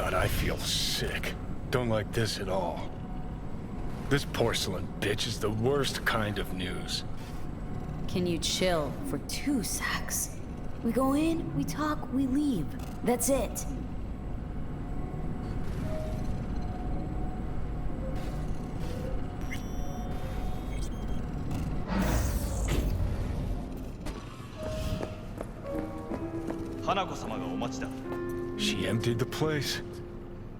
God, I feel sick. Don't like this at all. This porcelain bitch is the worst kind of news. Can you chill for 2 secs? We go in, we talk, we leave. That's it. She emptied the place.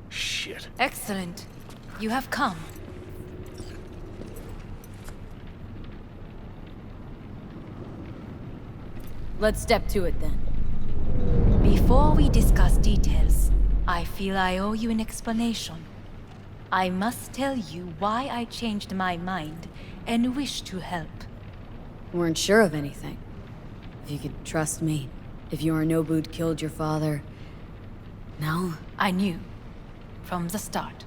Shit. Excellent. You have come. Let's step to it then. Before we discuss details, I feel I owe you an explanation. I must tell you why I changed my mind and wish to help. Weren't sure of anything. If you could trust me. If Yorinobu'd killed your father... No? I knew. From the start.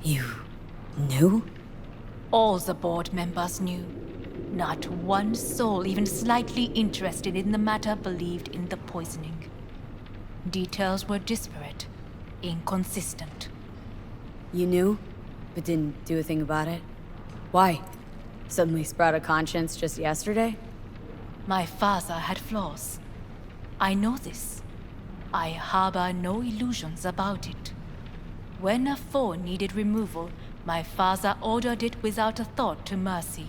You... knew? All the board members knew. Not one soul even slightly interested in the matter believed in the poisoning. Details were disparate, inconsistent. You knew, but didn't do a thing about it? Why? Suddenly sprout a conscience just yesterday? My father had flaws. I know this. I harbor no illusions about it. When a foe needed removal, my father ordered it without a thought to mercy.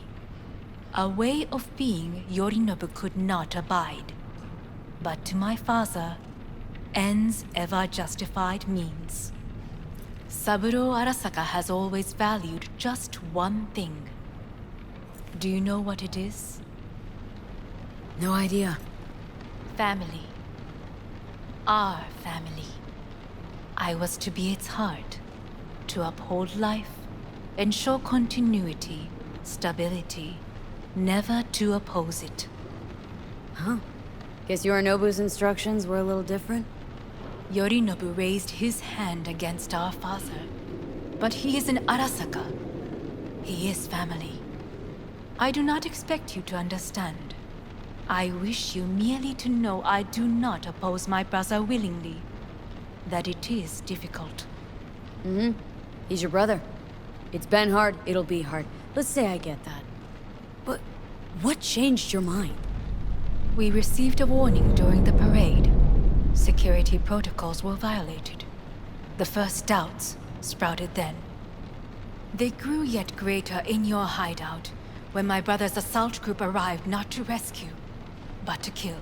A way of being Yorinobu could not abide. But to my father, ends ever justified means. Saburo Arasaka has always valued just one thing. Do you know what it is? No idea. Family. Our family. I was to be its heart, to uphold life, ensure continuity, stability, never to oppose it. Huh. Guess Yorinobu's instructions were a little different? Yorinobu raised his hand against our father, but he is an Arasaka. He is family. I do not expect you to understand. I wish you merely to know I do not oppose my brother willingly. That it is difficult. He's your brother. It's been hard, it'll be hard. Let's say I get that. But what changed your mind? We received a warning during the parade. Security protocols were violated. The first doubts sprouted then. They grew yet greater in your hideout when my brother's assault group arrived not to rescue, but to kill.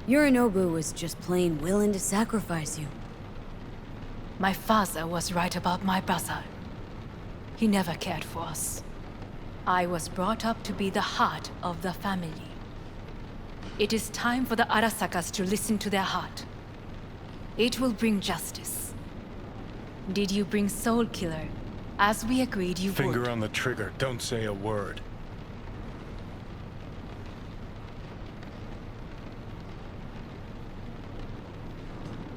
Yorinobu was just plain willing to sacrifice you. My father was right about my brother. He never cared for us. I was brought up to be the heart of the family. It is time for the Arasakas to listen to their heart. It will bring justice. Did you bring Soul Killer, as we agreed you would? Finger on the trigger, don't say a word.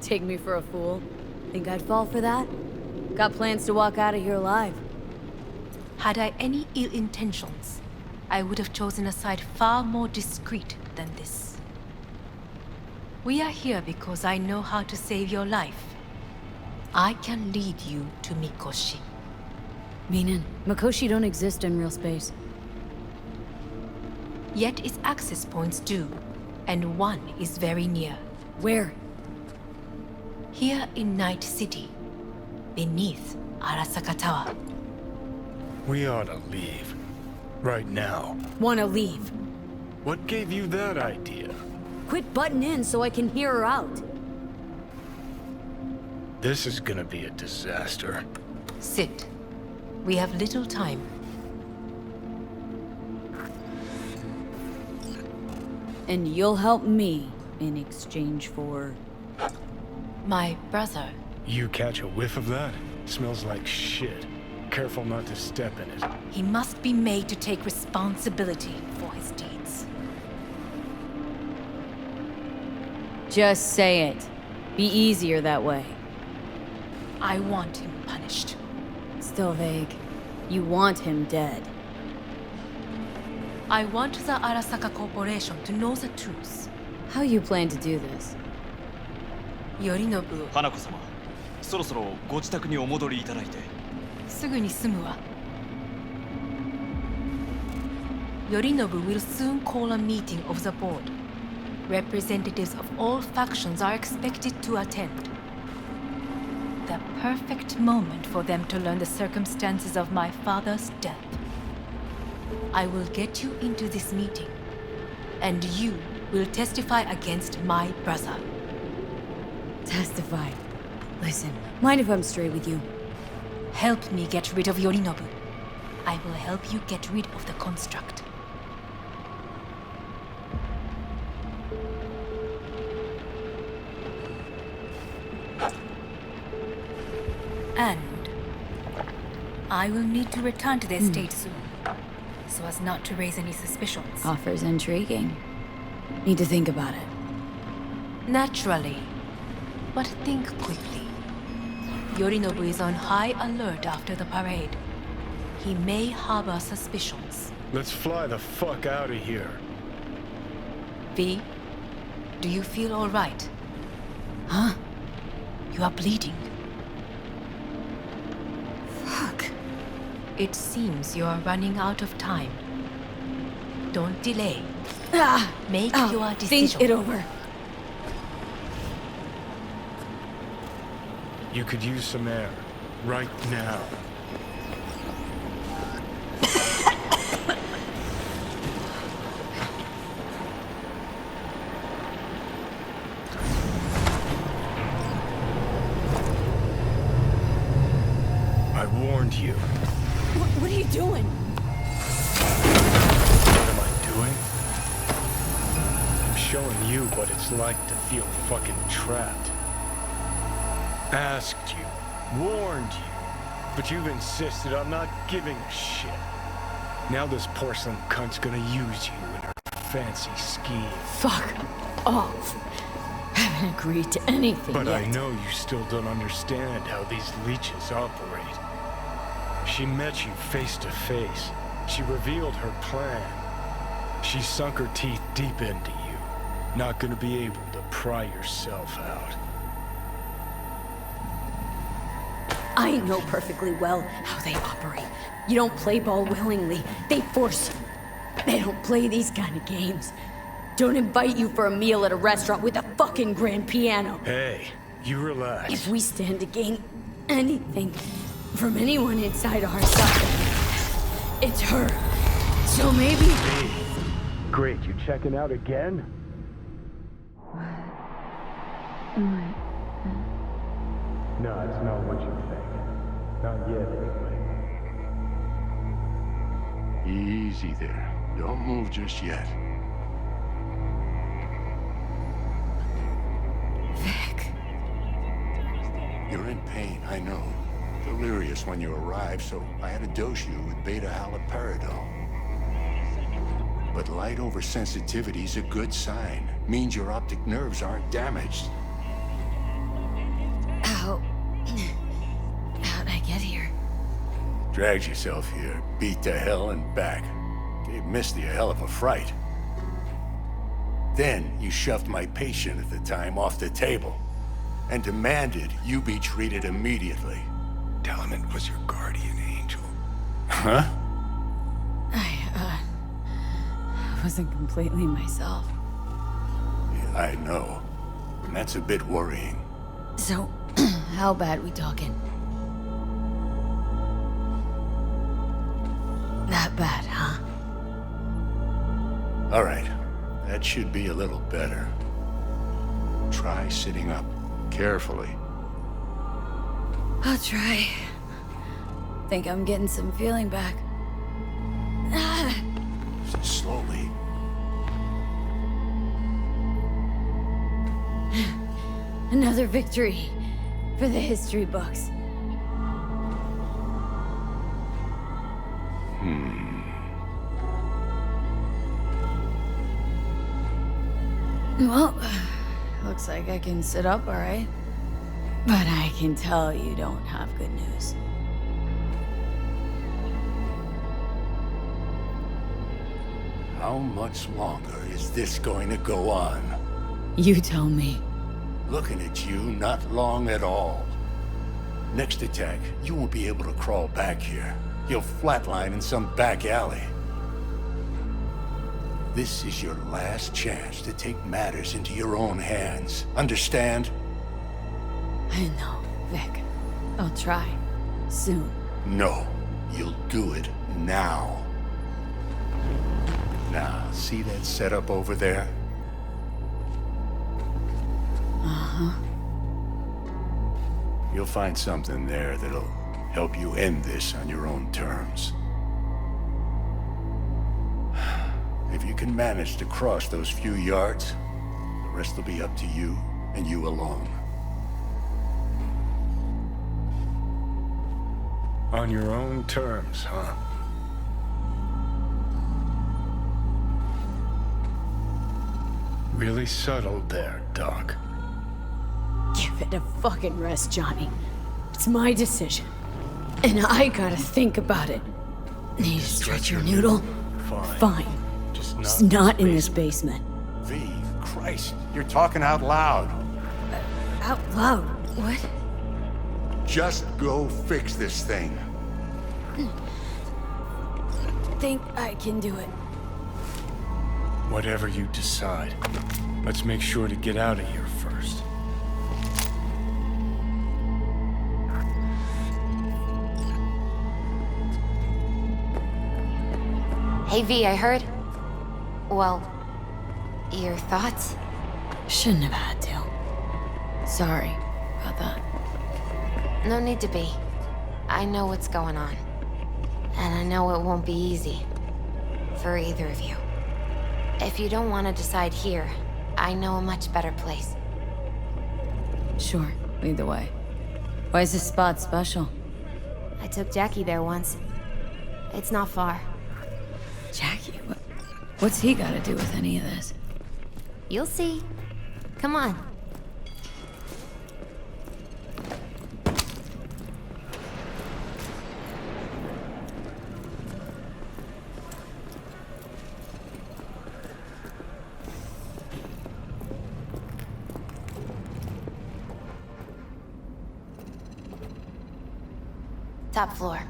Take me for a fool? Think I'd fall for that? Got plans to walk out of here alive. Had I any ill intentions, I would have chosen a side far more discreet than this. We are here because I know how to save your life. I can lead you to Mikoshi. Meaning, Mikoshi don't exist in real space. Yet its access points do, and one is very near. Where? Here in Night City, beneath Arasaka Tower. We ought to leave. Right now. Wanna leave? What gave you that idea? Quit butting in so I can hear her out. This is gonna be a disaster. Sit. We have little time. And you'll help me in exchange for... My brother. You catch a whiff of that? Smells like shit. Careful not to step in it. He must be made to take responsibility for his deeds. Just say it. Be easier that way. I want him punished. Still vague. You want him dead. I want the Arasaka Corporation to know the truth. How you plan to do this? Yorinobu. そろそろご自宅にお戻りいただいて。すぐに済むわ。Yorinobu will soon call a meeting of the board. Representatives of all factions are expected to attend. The perfect moment for them to learn the circumstances of my father's death. I will get you into this meeting, and you will testify against my brother. Testify. Listen, mind if I'm straight with you? Help me get rid of Yorinobu. I will help you get rid of the construct. And I will need to return to the estate soon, so as not to raise any suspicions. Offer's intriguing. Need to think about it. Naturally, but think quickly. Yorinobu is on high alert after the parade. He may harbor suspicions. Let's fly the fuck out of here. V, do you feel all right? Huh? You are bleeding. Fuck. It seems you are running out of time. Don't delay. Make your decision. Think it over. You could use some air. Right now. I warned you. What are you doing? What am I doing? I'm showing you what it's like to feel fucking trapped. Asked you, warned you, but you've insisted on not giving a shit. Now this porcelain cunt's gonna use you in her fancy scheme. Fuck off. Haven't agreed to anything But yet. I know you still don't understand how these leeches operate. She met you face to face. She revealed her plan. She sunk her teeth deep into you. Not gonna be able to pry yourself out. I know perfectly well how they operate. You don't play ball willingly. They force you. They don't play these kind of games. Don't invite you for a meal at a restaurant with a fucking grand piano. Hey, you relax. If we stand to gain anything from anyone inside our side, it's her. So maybe... Hey, great, you checking out again? No, it's not what you think. Not yet, anyway. Easy there. Don't move just yet. Vic. You're in pain, I know. Delirious when you arrived, so I had to dose you with beta-haloperidol. But light oversensitivity's a good sign. Means your optic nerves aren't damaged. How'd I get here? Dragged yourself here, beat to hell and back. Gave Misty a hell of a fright. Then you shoved my patient at the time off the table and demanded you be treated immediately. Tell him it was your guardian angel. Huh? I wasn't completely myself. Yeah, I know. And that's a bit worrying. So, how bad we talking? That bad, huh? All right. That should be a little better. Try sitting up. Carefully. I'll try. Think I'm getting some feeling back. Slowly. Another victory for the history books. Well, looks like I can sit up all right. But I can tell you don't have good news. How much longer is this going to go on? You tell me. Looking at you, not long at all. Next attack, you won't be able to crawl back here. You'll flatline in some back alley. This is your last chance to take matters into your own hands. Understand? I know, Vic. I'll try. Soon. No, you'll do it now. Now, see that setup over there? Uh-huh. You'll find something there that'll help you end this on your own terms. If you can manage to cross those few yards, the rest will be up to you and you alone. On your own terms, huh? Really subtle there, Doc. Give it a fucking rest, Johnny. It's my decision. And I gotta think about it. Need to stretch your noodle? Fine. Just not in this basement. V, Christ, you're talking out loud. Out loud? What? Just go fix this thing. Think I can do it. Whatever you decide, let's make sure to get out of here first. Hey V, I heard... Well, your thoughts? Shouldn't have had to. Sorry about that. No need to be. I know what's going on. And I know it won't be easy. For either of you. If you don't want to decide here, I know a much better place. Sure, lead the way. Why is this spot special? I took Jackie there once. It's not far. Jackie? What's he got to do with any of this? You'll see. Come on. Top floor.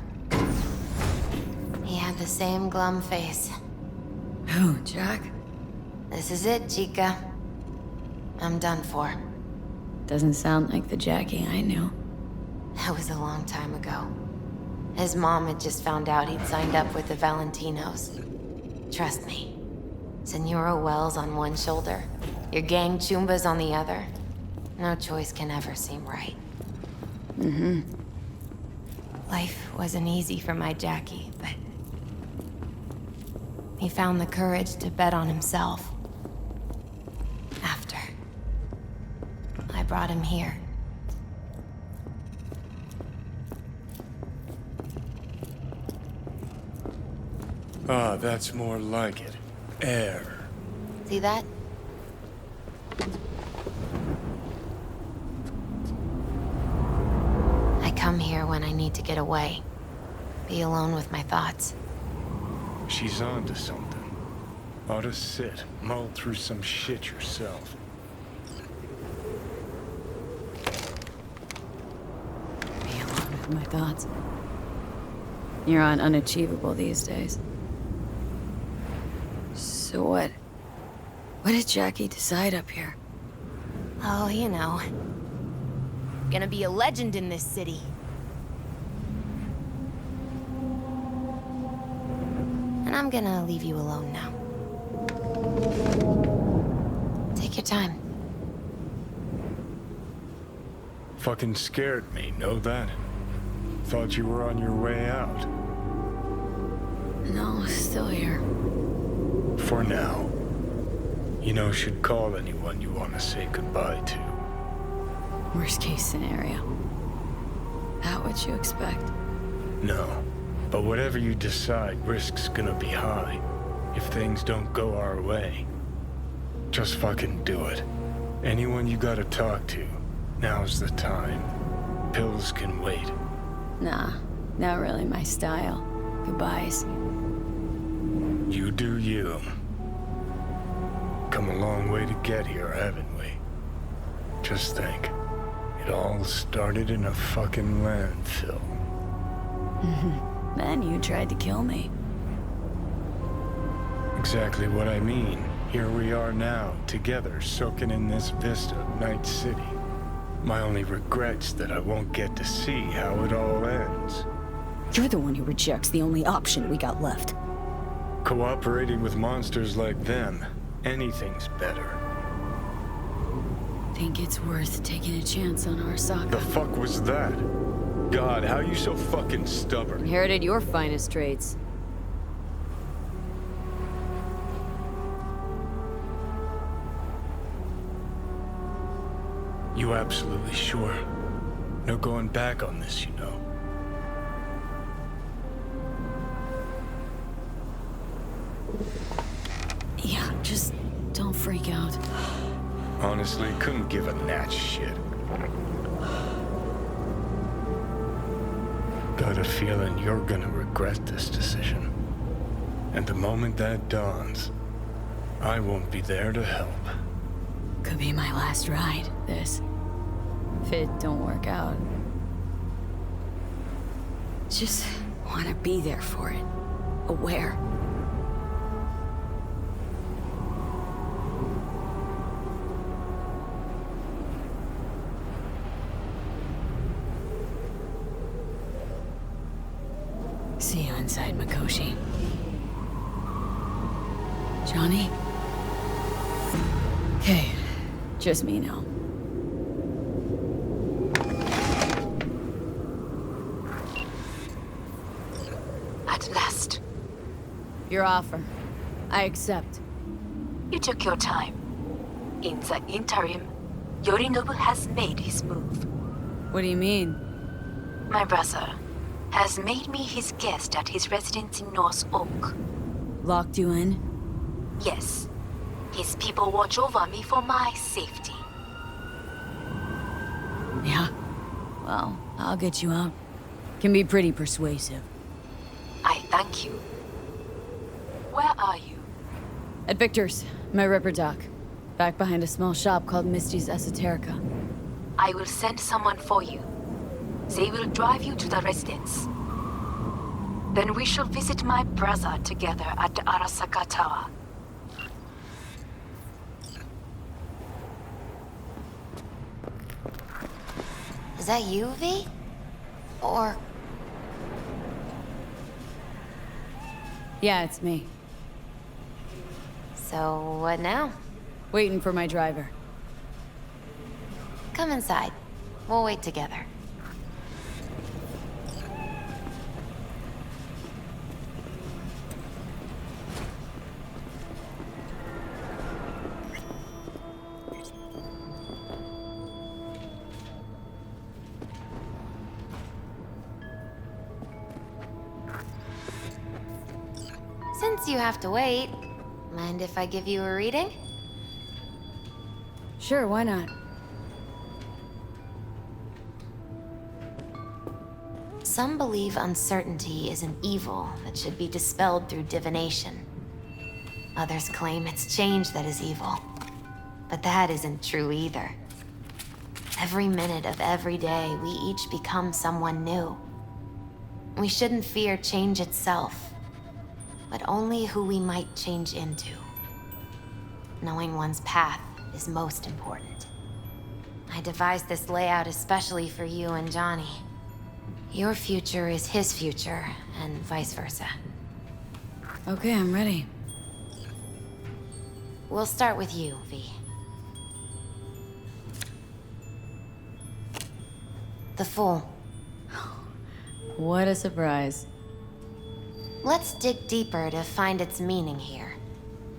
He had the same glum face. Who, Jack? This is it, Chica. I'm done for. Doesn't sound like the Jackie I knew. That was a long time ago. His mom had just found out he'd signed up with the Valentinos. Trust me. Senora Wells on one shoulder, your gang Chumbas on the other. No choice can ever seem right. Mm-hmm. Life wasn't easy for my Jackie, but... he found the courage to bet on himself. After. I brought him here. Ah, that's more like it. Air. See that? I come here when I need to get away. Be alone with my thoughts. She's onto something. Ought to sit, mull through some shit yourself. Be alone with my thoughts. You're on unachievable these days. So what? What did Jackie decide up here? Oh, you know. Gonna be a legend in this city. And I'm gonna leave you alone now. Take your time. Fucking scared me, know that? Thought you were on your way out. No, still here. For now. You know, should call anyone you want to say goodbye to. Worst case scenario. Not what you expect. No. But whatever you decide, risk's gonna be high. If things don't go our way. Just fucking do it. Anyone you gotta talk to, now's the time. Pills can wait. Nah, not really my style. Goodbyes. You do you. Come a long way to get here, haven't we? Just think. It all started in a fucking landfill. Then you tried to kill me. Exactly what I mean. Here we are now, together, soaking in this vista of Night City. My only regret's that I won't get to see how it all ends. You're the one who rejects the only option we got left. Cooperating with monsters like them, anything's better. Think it's worth taking a chance on Arasaka. The fuck was that? God, how you so fucking stubborn? Inherited your finest traits. You absolutely sure? No going back on this, you know. Yeah, just don't freak out. Honestly, couldn't give a gnat's shit. Got a feeling you're gonna regret this decision. And the moment that dawns, I won't be there to help. Could be my last ride, this. If it don't work out. Just want to be there for it. Aware. See you inside, Mikoshi. Johnny? Okay, just me now. At last. Your offer. I accept. You took your time. In the interim, Yorinobu has made his move. What do you mean? My brother has made me his guest at his residence in North Oak. Locked you in? Yes. His people watch over me for my safety. Yeah. Well, I'll get you out. Can be pretty persuasive. I thank you. Where are you? At Victor's, my ripper dock. Back behind a small shop called Misty's Esoterica. I will send someone for you. They will drive you to the residence. Then we shall visit my brother together at the Arasaka Tower. Is that you, V? Or... Yeah, it's me. So, what now? Waiting for my driver. Come inside. We'll wait together. Since you have to wait, mind if I give you a reading? Sure, why not? Some believe uncertainty is an evil that should be dispelled through divination. Others claim it's change that is evil. But that isn't true either. Every minute of every day, we each become someone new. We shouldn't fear change itself, but only who we might change into. Knowing one's path is most important. I devised this layout especially for you and Johnny. Your future is his future, and vice versa. Okay, I'm ready. We'll start with you, V. The Fool. What a surprise. Let's dig deeper to find its meaning here.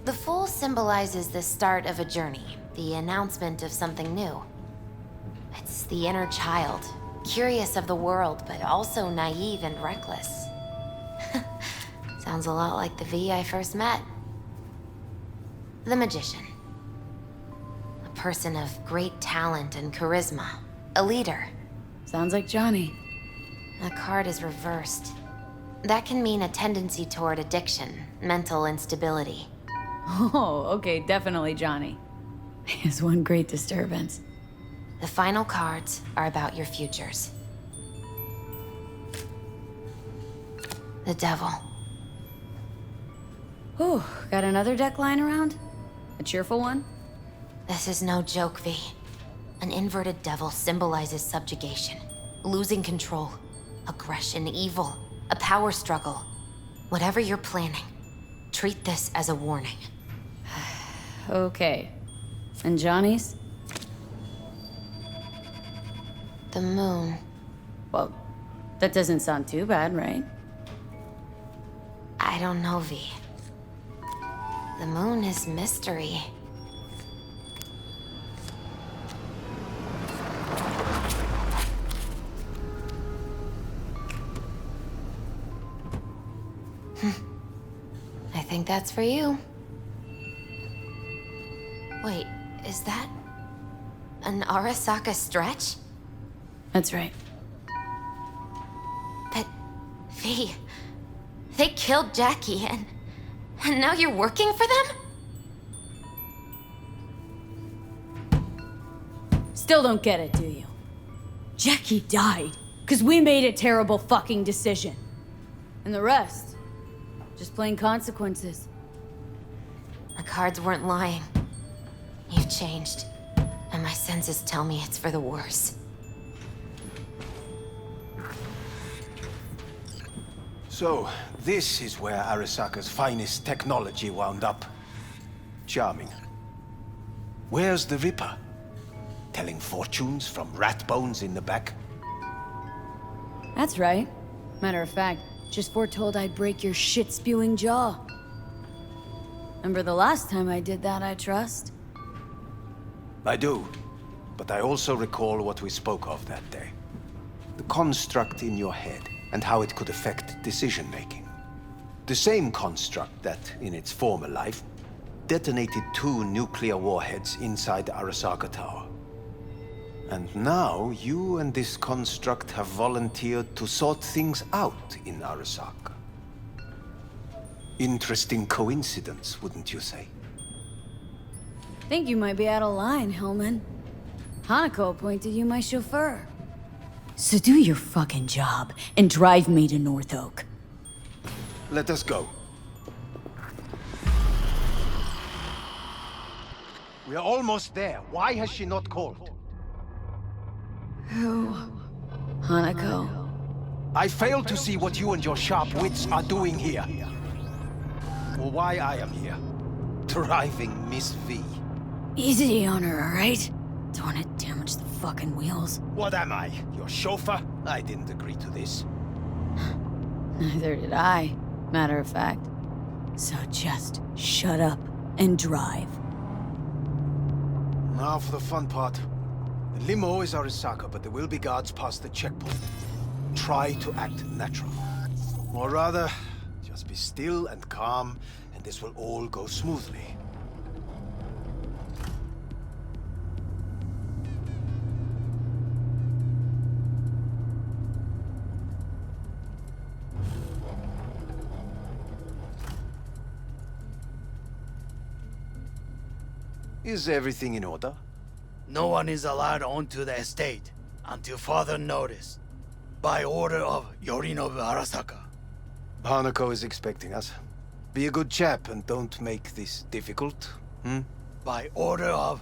The Fool symbolizes the start of a journey, the announcement of something new. It's the inner child, curious of the world, but also naive and reckless. Sounds a lot like the V I first met. The Magician. A person of great talent and charisma. A leader. Sounds like Johnny. The card is reversed. That can mean a tendency toward addiction, mental instability. Oh, okay, definitely Johnny. He has one great disturbance. The final cards are about your futures. The devil. Whew, got another deck lying around? A cheerful one? This is no joke, V. An inverted devil symbolizes subjugation, losing control, aggression, evil, a power struggle. Whatever you're planning, treat this as a warning. Okay. And Johnny's? The moon. Well, that doesn't sound too bad, right? I don't know, V. The moon is mystery. I think that's for you. Wait, is that an Arasaka stretch? That's right. But, V, they killed Jackie and now you're working for them? Still don't get it, do you? Jackie died because we made a terrible fucking decision. And the rest, just plain consequences. The cards weren't lying. You've changed, and my senses tell me it's for the worse. So, this is where Arasaka's finest technology wound up. Charming. Where's the Ripper? Telling fortunes from rat bones in the back? That's right. Matter of fact, just foretold I'd break your shit-spewing jaw. Remember the last time I did that, I trust? I do. But I also recall what we spoke of that day. The construct in your head, and how it could affect decision-making. The same construct that, in its former life, detonated 2 nuclear warheads inside the Arasaka Tower. And now, you and this construct have volunteered to sort things out in Arasaka. Interesting coincidence, wouldn't you say? Think you might be out of line, Hellman. Hanako appointed you my chauffeur. So do your fucking job and drive me to North Oak. Let us go. We are almost there. Why has she not called? Who? Hanako. I fail to see what you and your sharp wits are doing here. Or why I am here. Driving Miss V. Easy on her, alright? Don't want to damage the fucking wheels. What am I? Your chauffeur? I didn't agree to this. Neither did I, matter of fact. So just shut up and drive. Now for the fun part. The limo is Arasaka, but there will be guards past the checkpoint. Try to act natural. Or rather, just be still and calm, and this will all go smoothly. Is everything in order? No one is allowed onto the estate until further notice. By order of Yorinobu Arasaka. Hanako is expecting us. Be a good chap and don't make this difficult, By order of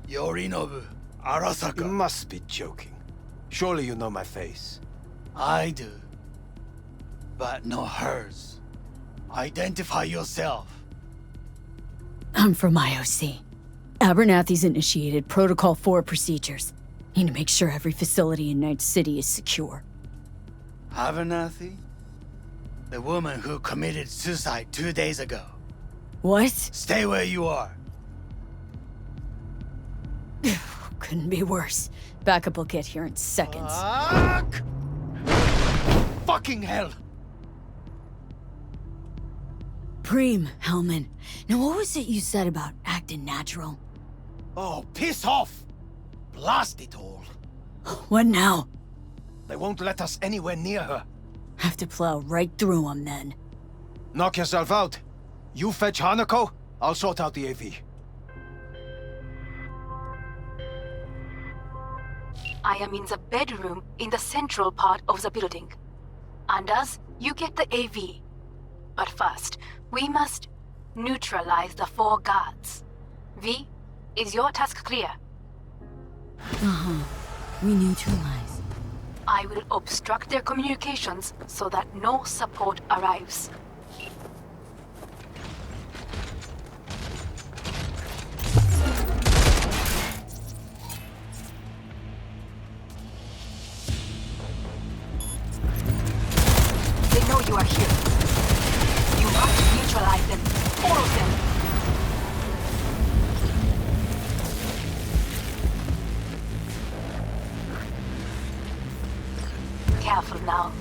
Yorinobu Arasaka. You must be joking. Surely you know my face. I do. But no hers. Identify yourself. I'm from IOC. Abernathy's initiated Protocol 4 procedures. Need to make sure every facility in Night City is secure. Abernathy? The woman who committed suicide 2 days ago. What? Stay where you are. Couldn't be worse. Backup will get here in seconds. Fuck! Fucking hell! Preem, Hellman. Now what was it you said about acting natural? Oh, piss off! Blast it all. What now? They won't let us anywhere near her. Have to plow right through them then. Knock yourself out. You fetch Hanako, I'll sort out the AV. I am in the bedroom in the central part of the building. Anders, you get the AV. But first, we must neutralize the 4 guards. V, is your task clear? Uh-huh. We neutralize. I will obstruct their communications so that no support arrives. They know you are here. You must neutralize them. All of them. Careful now.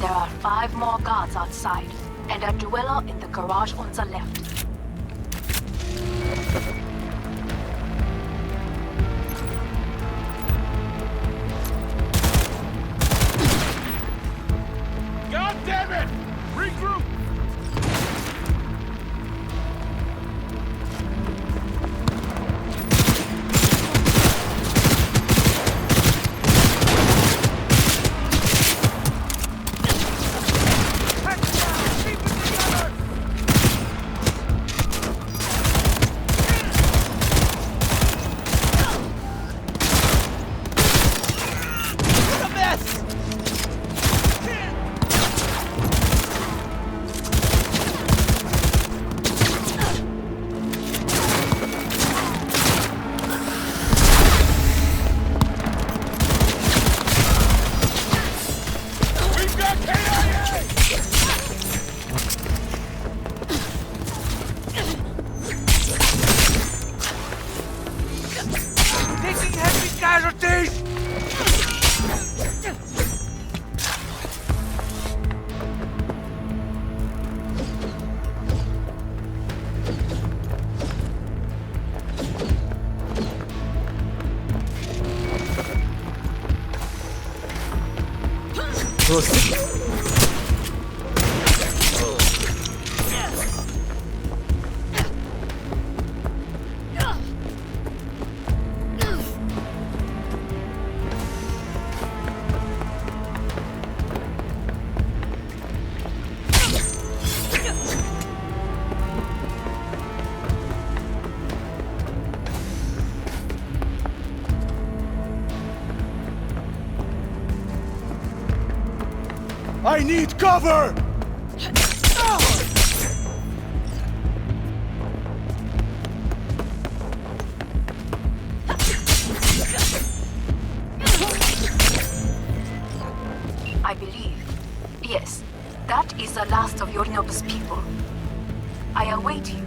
There are 5 more guards outside, and a dweller in the garage on the left. God damn it! Regroup! I need cover! I believe. Yes, that is the last of Yorinobu's people. I await you.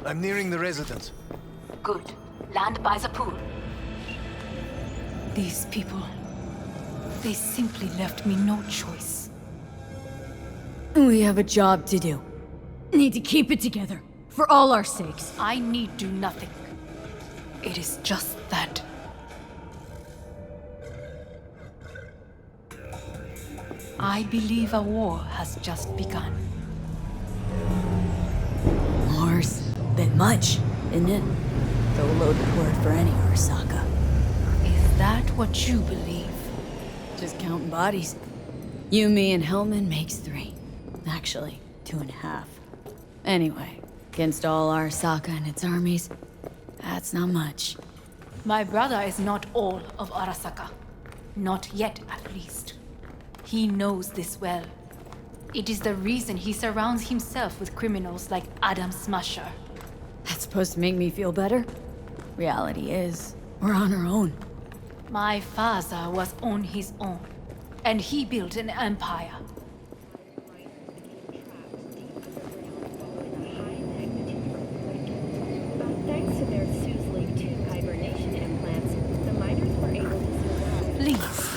I'm nearing the residence. Good. Land by the pool. These people. They simply left me no choice. We have a job to do. Need to keep it together. For all our sakes. I need do nothing. It is just that. I believe a war has just begun. War's a bit much, isn't it? The loaded word for any Arasaka. Is that what you believe? Just counting bodies. You, me, and Hellman makes 3. Actually, 2.5. Anyway, against all Arasaka and its armies, that's not much. My brother is not all of Arasaka. Not yet, at least. He knows this well. It is the reason he surrounds himself with criminals like Adam Smasher. That's supposed to make me feel better? Reality is, we're on our own. My father was on his own, and he built an empire. Thanks to their Suzlink 2 hibernation implants, the miners were able to survive. Please.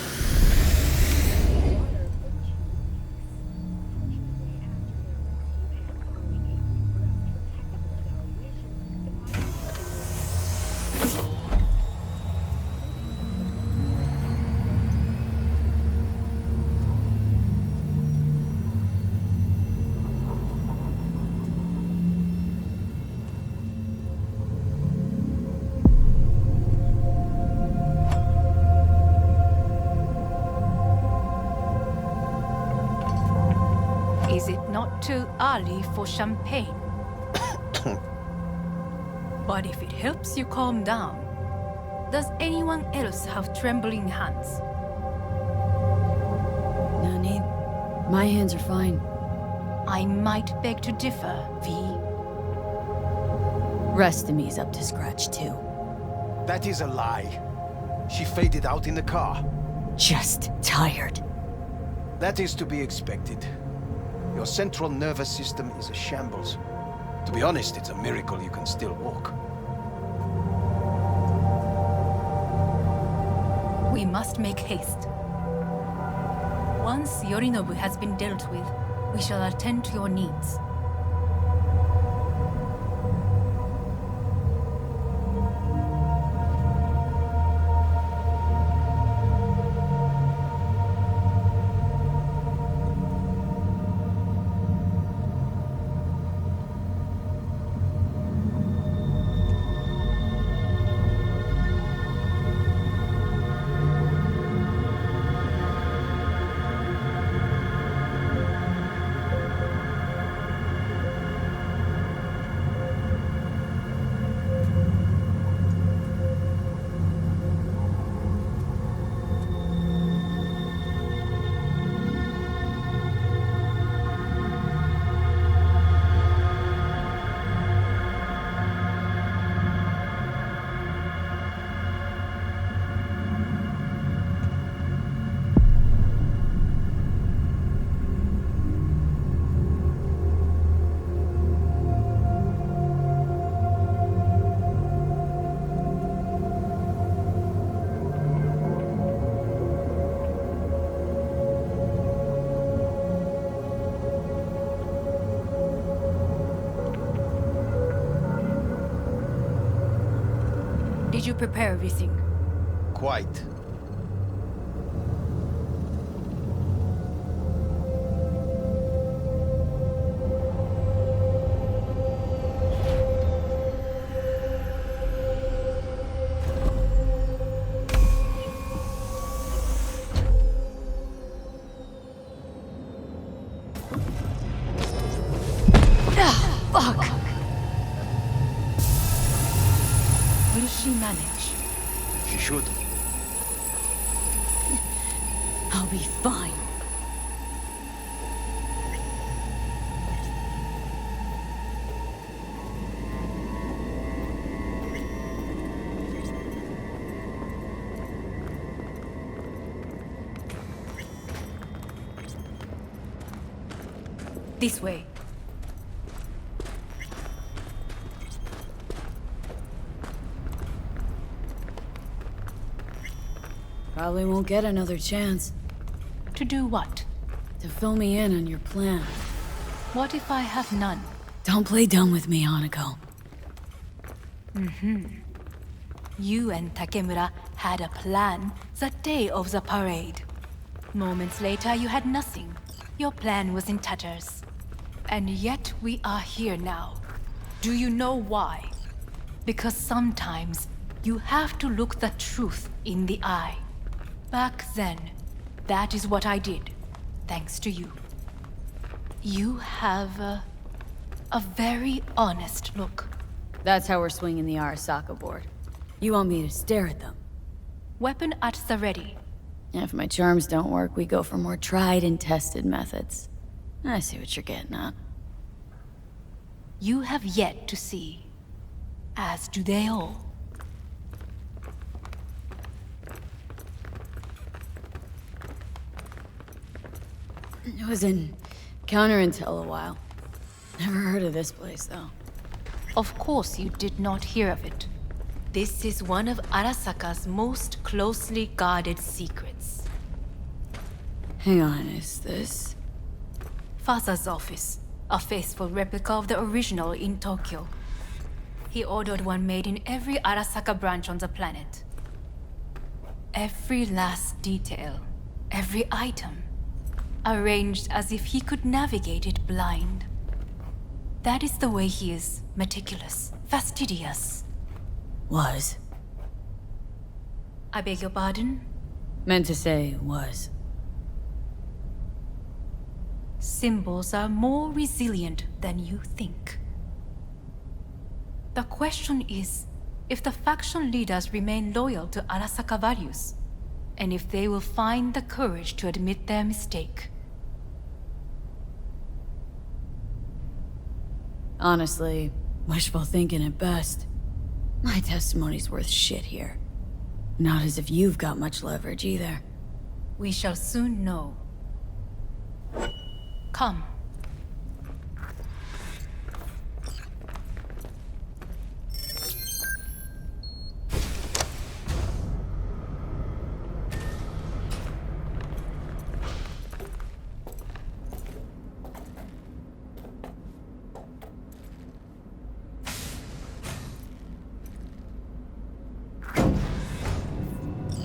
too early for champagne. But if it helps you calm down, does anyone else have trembling hands? No need. My hands are fine. I might beg to differ, V. Rest of me is up to scratch, too. That is a lie. She faded out in the car. Just tired. That is to be expected. Your central nervous system is a shambles. To be honest, it's a miracle you can still walk. We must make haste. Once Yorinobu has been dealt with, we shall attend to your needs. Did you prepare everything? Quite. Fuck! Will she manage? She should. I'll be fine. This way. Probably won't get another chance To do what? to fill me in on your plan. What if I have none? Don't play dumb with me, Hanako. You and Takemura had a plan the day of the parade. Moments later, you had nothing. Your plan was in tatters. And yet we are here now. Do you know why? Because sometimes you have to look the truth in the eye. Back then, that is what I did, thanks to you. You have a very honest look. That's how we're swinging the Arasaka board. You want me to stare at them? Weapon at the ready. If my charms don't work, we go for more tried and tested methods. I see what you're getting at. You have yet to see, as do they all. It was in counterintel a while. Never heard of this place, though. Of course you did not hear of it. This is one of Arasaka's most closely guarded secrets. Hang on, is this... Father's office, a faithful replica of the original in Tokyo. He ordered one made in every Arasaka branch on the planet. Every last detail, every item, arranged as if he could navigate it blind. That is the way he is, meticulous, fastidious. Was. I beg your pardon? Meant to say was. symbols are more resilient than you think. The question is, if the faction leaders remain loyal to Arasaka values, and if they will find the courage to admit their mistake. Honestly, wishful thinking at best. My testimony's worth shit here. Not as if you've got much leverage either. We shall soon know. Come.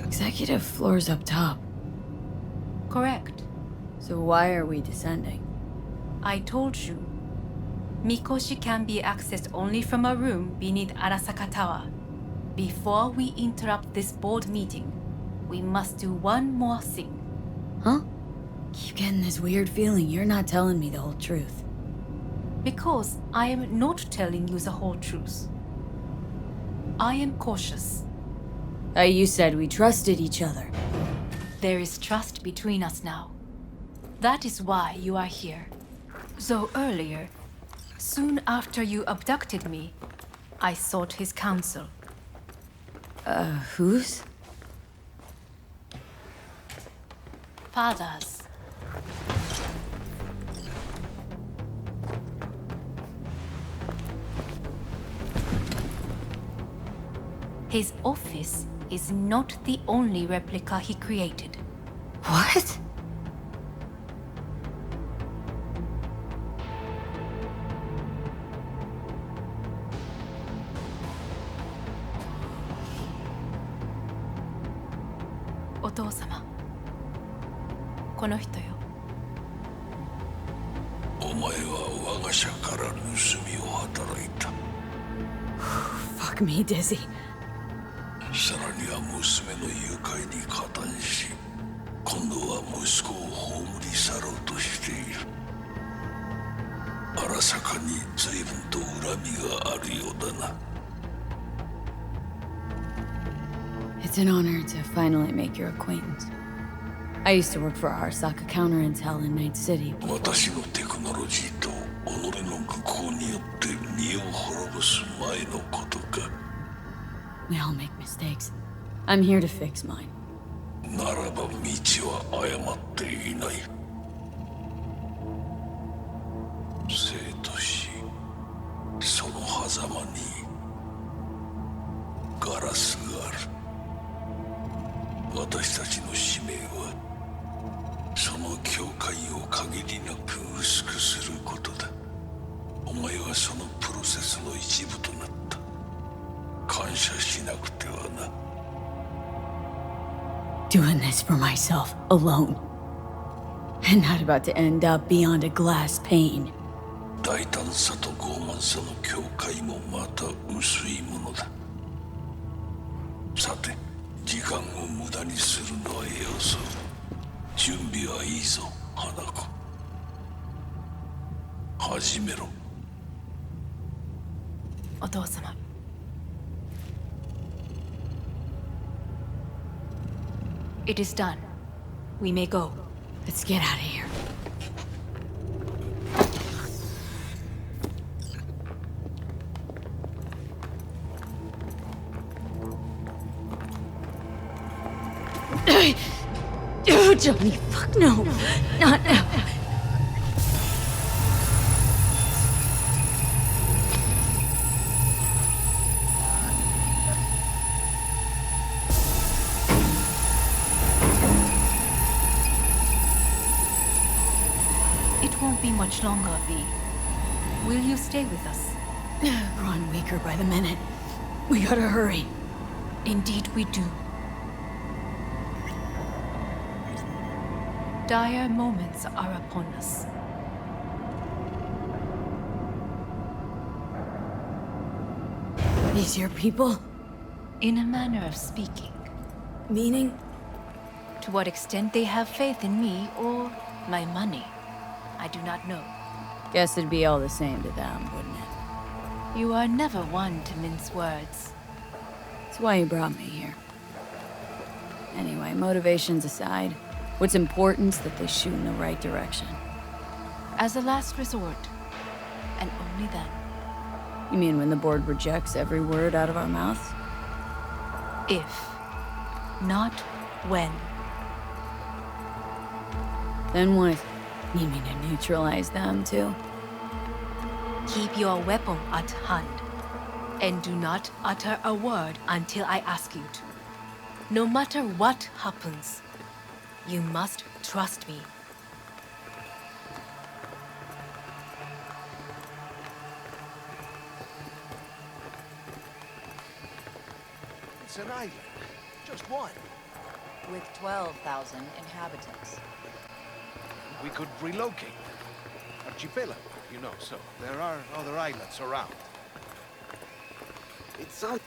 Executive floor's up top. Correct. So why are we descending? I told you. Mikoshi can be accessed only from a room beneath Arasaka Tower. Before we interrupt this board meeting, we must do one more thing. Huh? Keep getting this weird feeling you're not telling me the whole truth. Because I am not telling you the whole truth. I am cautious. You said we trusted each other. There is trust between us now. That is why you are here. Though earlier, soon after you abducted me, I sought his counsel. Whose? Father's. His office is not the only replica he created. What? Otou-sama. この人よ。お前は我が社から盗みを働いた。Fuck me, Dizzy. さらには娘の誘拐に加担し、今度は息子を葬り去ろうとしている。荒坂に随分と恨みがあるようだな。It's an honor to finally make your acquaintance. I used to work for Arasaka Counter Intel in Night City. 私のテクノロジーと己の愚行によって身を滅ぼす前のことか。We all make mistakes. I'm here to fix mine. ならば道は誤っていない。生と死、その狭間にガラスがある。私たちの使命はその境界を限りなく薄くすることだ。お前はそのプロセスの一部となった。感謝しなくてはな。Doing this for myself, alone. And not about to end up beyond a glass pane. 大胆さと傲慢さの境界もまた薄いものだ。さて、時間を無駄にするのはよそう。準備はいいぞ、花子。始めろ。お父様。It is done. We may go. Let's get out of here. Oh, Johnny, fuck no. Not now. It won't be much longer, V. Will you stay with us? Growing weaker by the minute. We gotta hurry. Indeed we do. Dire moments are upon us. These your people? In a manner of speaking. Meaning? To what extent they have faith in me or my money. I do not know. Guess it'd be all the same to them, wouldn't it? You are never one to mince words. That's why you brought me here. Anyway, motivations aside, what's important is that they shoot in the right direction. As a last resort, and only then. You mean when the board rejects every word out of our mouths? If, not when. Then what? You mean to neutralize them, too? Keep your weapon at hand, and do not utter a word until I ask you to. No matter what happens, you must trust me. It's an island. Just one. With 12,000 inhabitants. We could relocate. Archipelago, you know, so there are other islands around. It's out.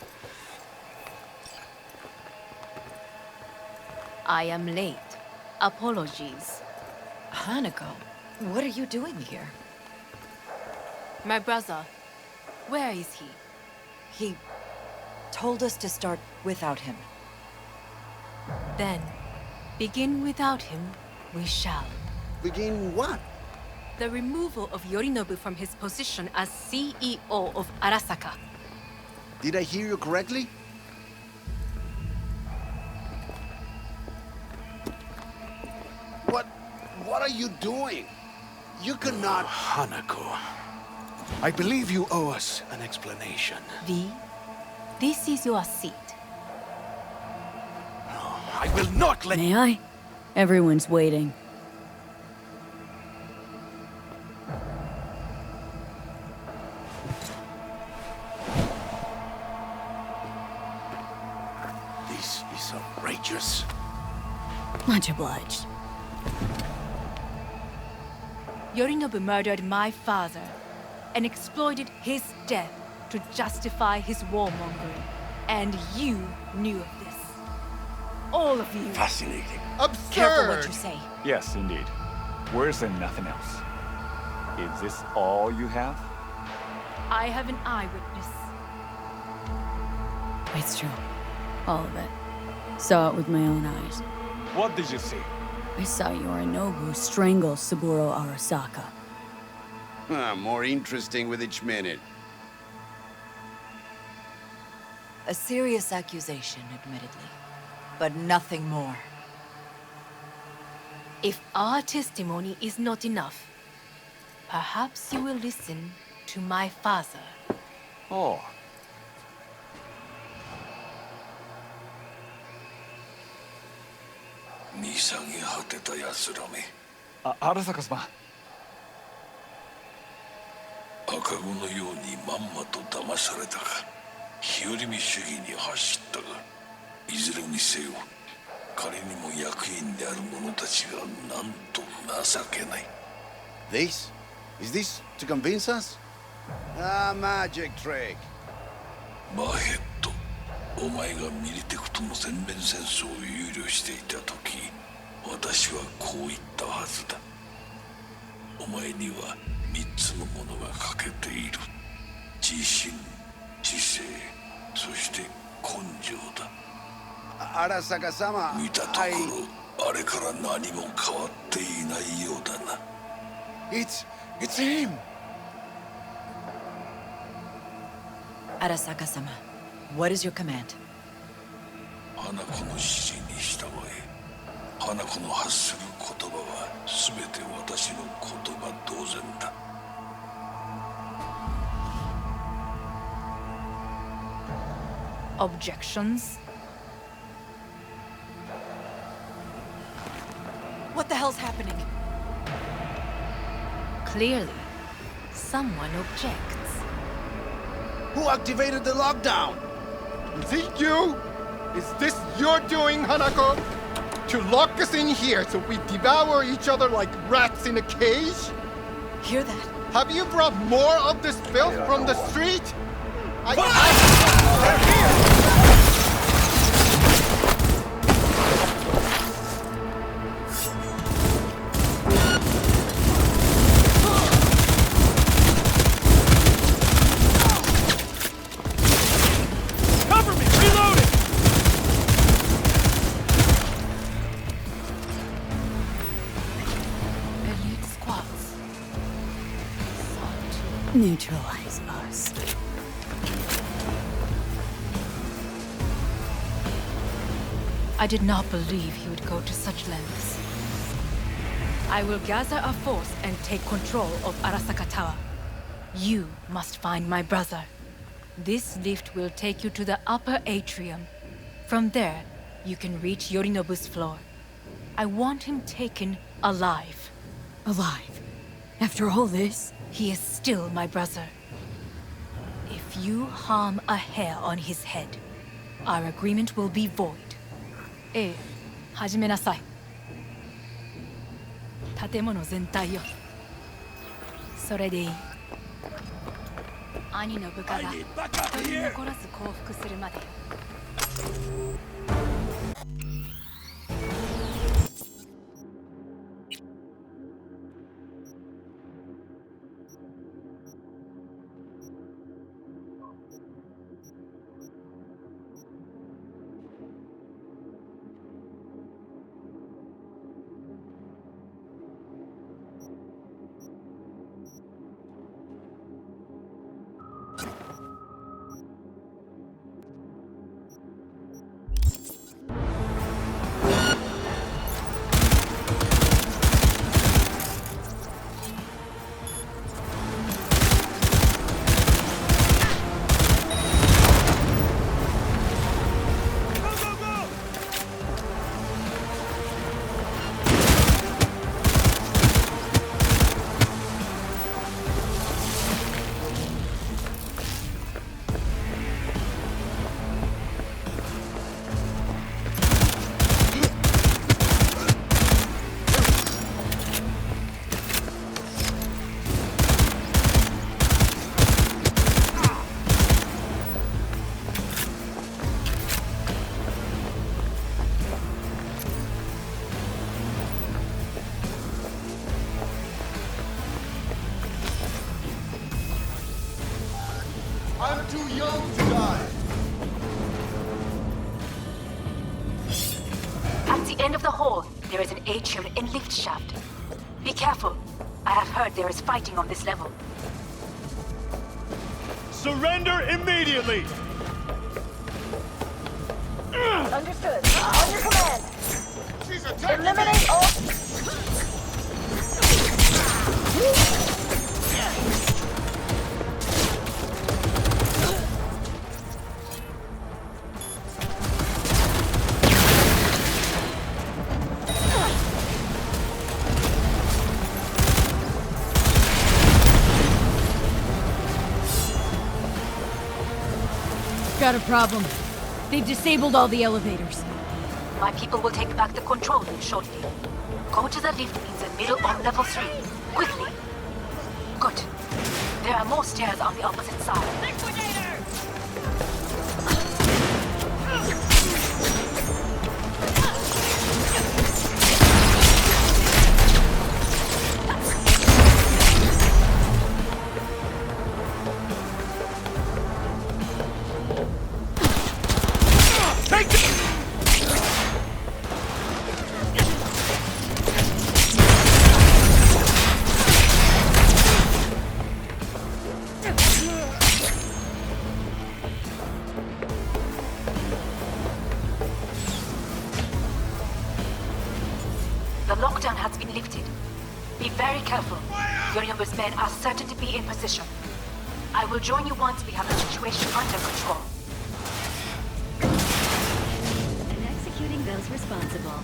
I am late. Apologies. Hanako, what are you doing here? My brother, where is he? He told us to start without him. Then, begin without him, we shall. Begin what? The removal of Yorinobu from his position as CEO of Arasaka. Did I hear you correctly? What are you doing? You cannot... Hanako, I believe you owe us an explanation. V, this is your seat. No, I will not let... May I? Everyone's waiting. This is outrageous. Much obliged. Yorinobu murdered my father and exploited his death to justify his warmongering. And you knew of this. All of you. Fascinating. Absurd! Careful what you say. Yes, indeed. Worse than nothing else. Is this all you have? I have an eyewitness. It's true. All of it. Saw it with my own eyes. What did you see? I saw Yorinobu strangle Saburo Arasaka. More interesting with each minute. A serious accusation, admittedly. But nothing more. If our testimony is not enough, perhaps you will listen to my father. Oh. Arasaka様。赤子のようにまんまと騙されたか、日和見主義に走ったが、いずれにせよ、彼にも役員である者たちがなんと情けない。This? Is this to convince us? Ah, magic trick. マヘッド、お前がミリテクとの全面戦争を憂慮していた時、私はこう言ったはずだ。お前には3つのものが欠けている。自信、知性、そして根性だ。Arasaka-sama, 見たところ、あれから何も変わっていないようだな。It's him! Arasaka-sama, what is your command? 花子の指示に従え。花子の発する言葉は全て私の言葉同然だ。Objections? What the hell's happening? Clearly, someone objects. Who activated the lockdown? Is it you? Is this your doing, Hanako? To lock us in here so we devour each other like rats in a cage? Hear that? Have you brought more of this filth from the street? They're here! neutralize us. I did not believe he would go to such lengths. I will gather a force and take control of Arasaka Tower. You must find my brother. This lift will take you to the upper atrium. From there, you can reach Yorinobu's floor. I want him taken alive. Alive? After all this? He is still my brother. If you harm a hair on his head, our agreement will be void. ええ、始めなさい。建物全体よ。それでいい。兄の部下が一人残らず降伏するまでよ。I'm too young to die. At the end of the hall, there is an atrium and lift shaft. Be careful. I have heard there is fighting on this level. Surrender immediately! Understood. On your command. She's attacking Eliminate all... Got a problem. They've disabled all the elevators. My people will take back the control room shortly. Go to the lift in the middle of level 3. Quickly. Good. There are more stairs on the opposite side. Liquidator! The lockdown has been lifted. Be very careful. Yorinobu's men are certain to be in position. I will join you once we have the situation under control. And executing those responsible.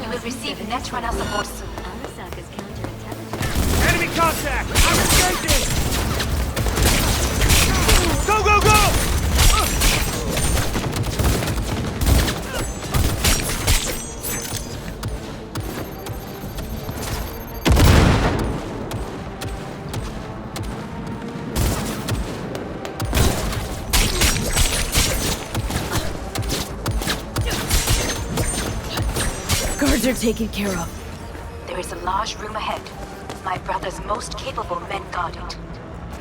We will receive Netrunner support soon. Arasaka's counterintelligence. Enemy contact! I'm escaping! Go, go, go! Guards are taken care of. There is a large room ahead. My brother's most capable men guard it.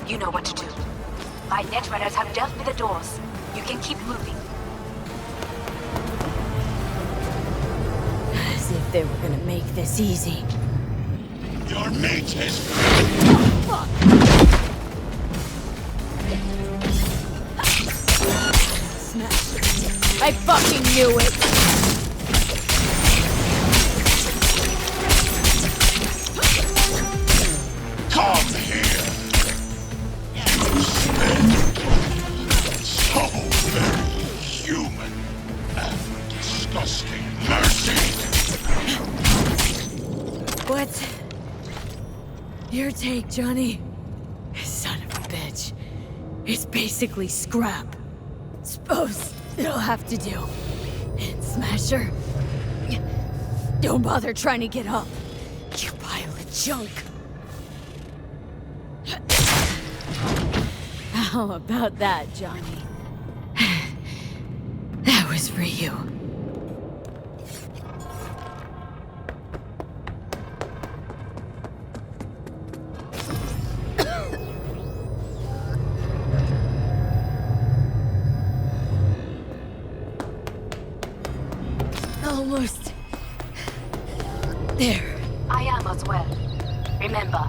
You know what to do. My netrunners have dealt with the doors. You can keep moving. As if they were gonna make this easy. Your mate has... I fucking knew it! Come here! You spend so very human and disgusting mercy! What's your take, Johnny? Son of a bitch. It's basically scrap. Suppose it'll have to do. And Smasher, don't bother trying to get up. You pile of junk. How about that, Johnny? That was for you. Almost there. I am as well. Remember,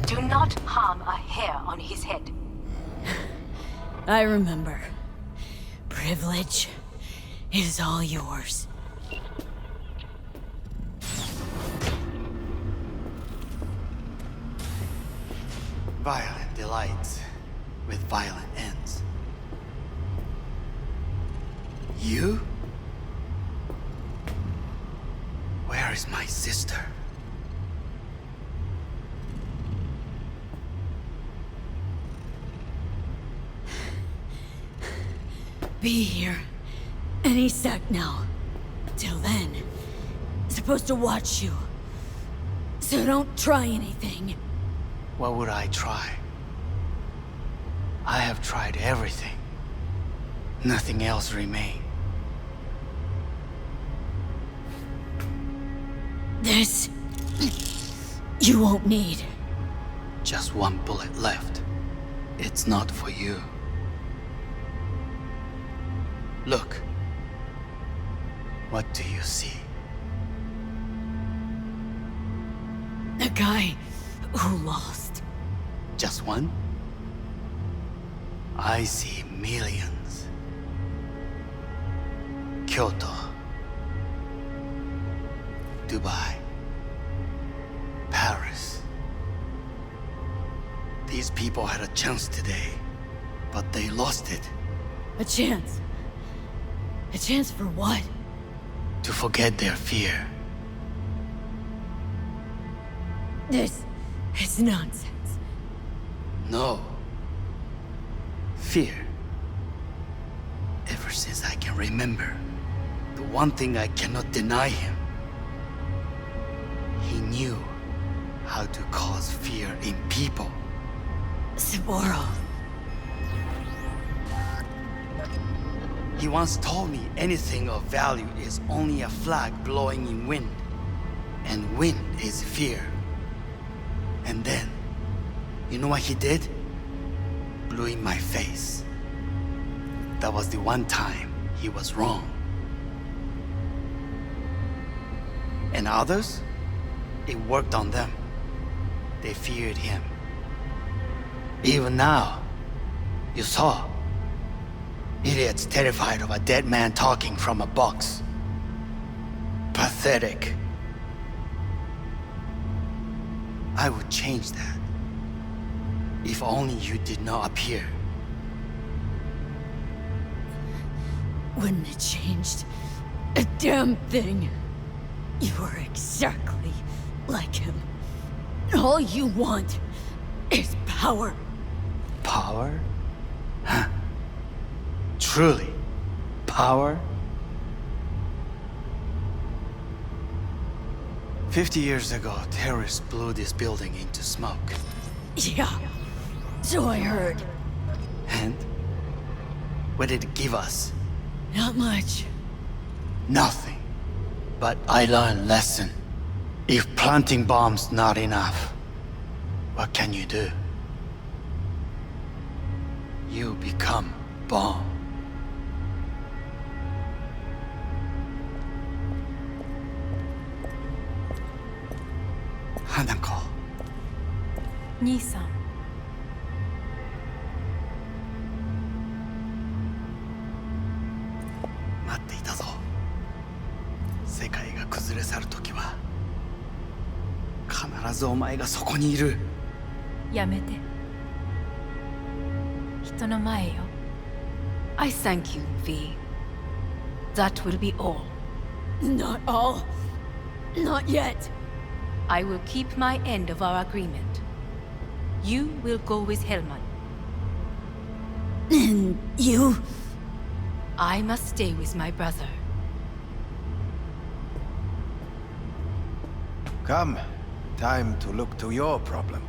do not harm a hair on his head. I remember. Privilege is all yours. Violent delights with violent ends. You? Where is my sister? Be here any sec now. Till then, supposed to watch you. So don't try anything. What would I try? I have tried everything. Nothing else remains. This... you won't need. Just one bullet left. It's not for you. Look. What do you see? A guy who lost. Just one? I see millions. Kyoto. Dubai. Paris. These people had a chance today, but they lost it. A chance? A chance for what? To forget their fear. This is nonsense. No. Fear. Ever since I can remember, the one thing I cannot deny him. He knew how to cause fear in people. Saburo. He once told me anything of value is only a flag blowing in wind. And wind is fear. And then, you know what he did? Blew in my face. That was the one time he was wrong. And others? It worked on them. They feared him. Even now, you saw. Idiots terrified of a dead man talking from a box. Pathetic. I would change that. If only you did not appear. Wouldn't have changed a damn thing. You were exactly like him. All you want is power. Power? Huh. Truly, power? 50 years ago, terrorists blew this building into smoke. Yeah, so I heard. And? What did it give us? Not much. Nothing. But I learned a lesson. If planting bombs not enough, what can you do? You become bomb. Hanako. 兄さん。っていたぞ。世界が崩れ去る時は必ずお前がそこにいる。やめて。人の前よ。I thank you, V. That will be all. Not all. Not yet. I will keep my end of our agreement. You will go with Hellman. And you? I must stay with my brother. Come. Time to look to your problem.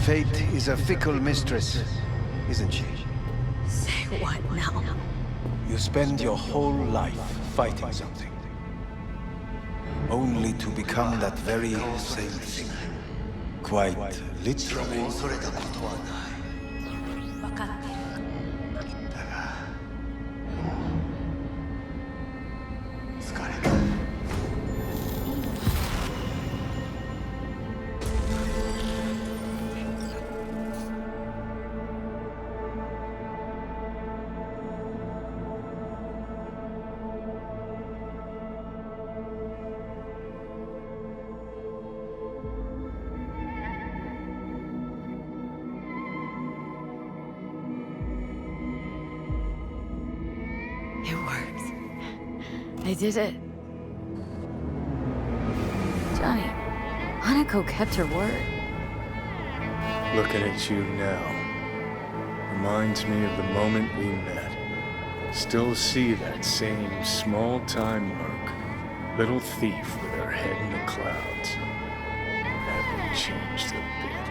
Fate is a fickle mistress, isn't she? Say what now? You spend your whole life fighting something, only to become that very same thing. Quite literally. 恐れたことはない。分かってる。だが、疲れた。It worked. I did it. Johnny, Hanako kept her word. Looking at you now reminds me of the moment we met. Still see that same small-time merc, little thief with her head in the clouds. Haven't changed a bit.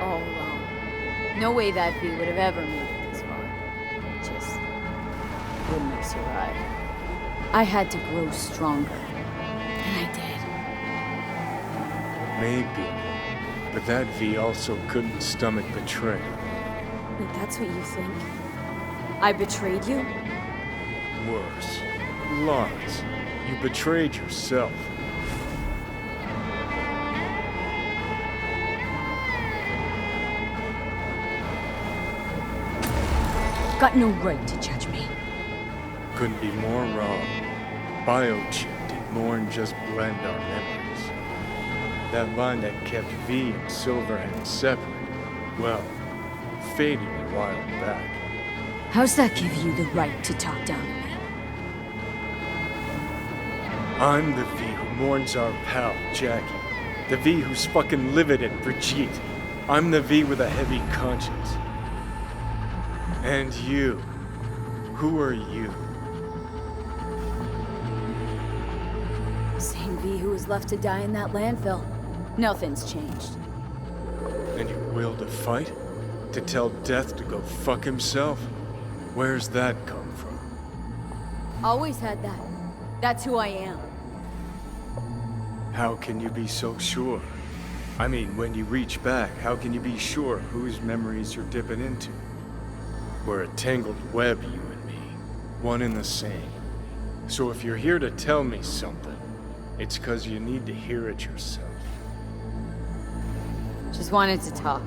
All wrong. No way that V would have ever made it this far. Just wouldn't have survived. I had to grow stronger. And I did. Maybe. But that V also couldn't stomach betrayal. Wait, that's what you think? I betrayed you? Worse. Lies. You betrayed yourself. Got no right to judge me. Couldn't be more wrong. Biochip did more than just blend our memories. That line that kept V and Silverhand separate, well, faded a while back. How's that give you the right to talk down to me? I'm the V who mourns our pal, Jackie. The V who's fucking livid at Brigitte. I'm the V with a heavy conscience. And you. Who are you? Same V who was left to die in that landfill. Nothing's changed. And your will to fight? To tell Death to go fuck himself? Where's that come from? Always had that. That's who I am. How can you be so sure? I mean, when you reach back, how can you be sure whose memories you're dipping into? We're a tangled web, you and me. One and the same. So if you're here to tell me something, it's 'cause you need to hear it yourself. Just wanted to talk.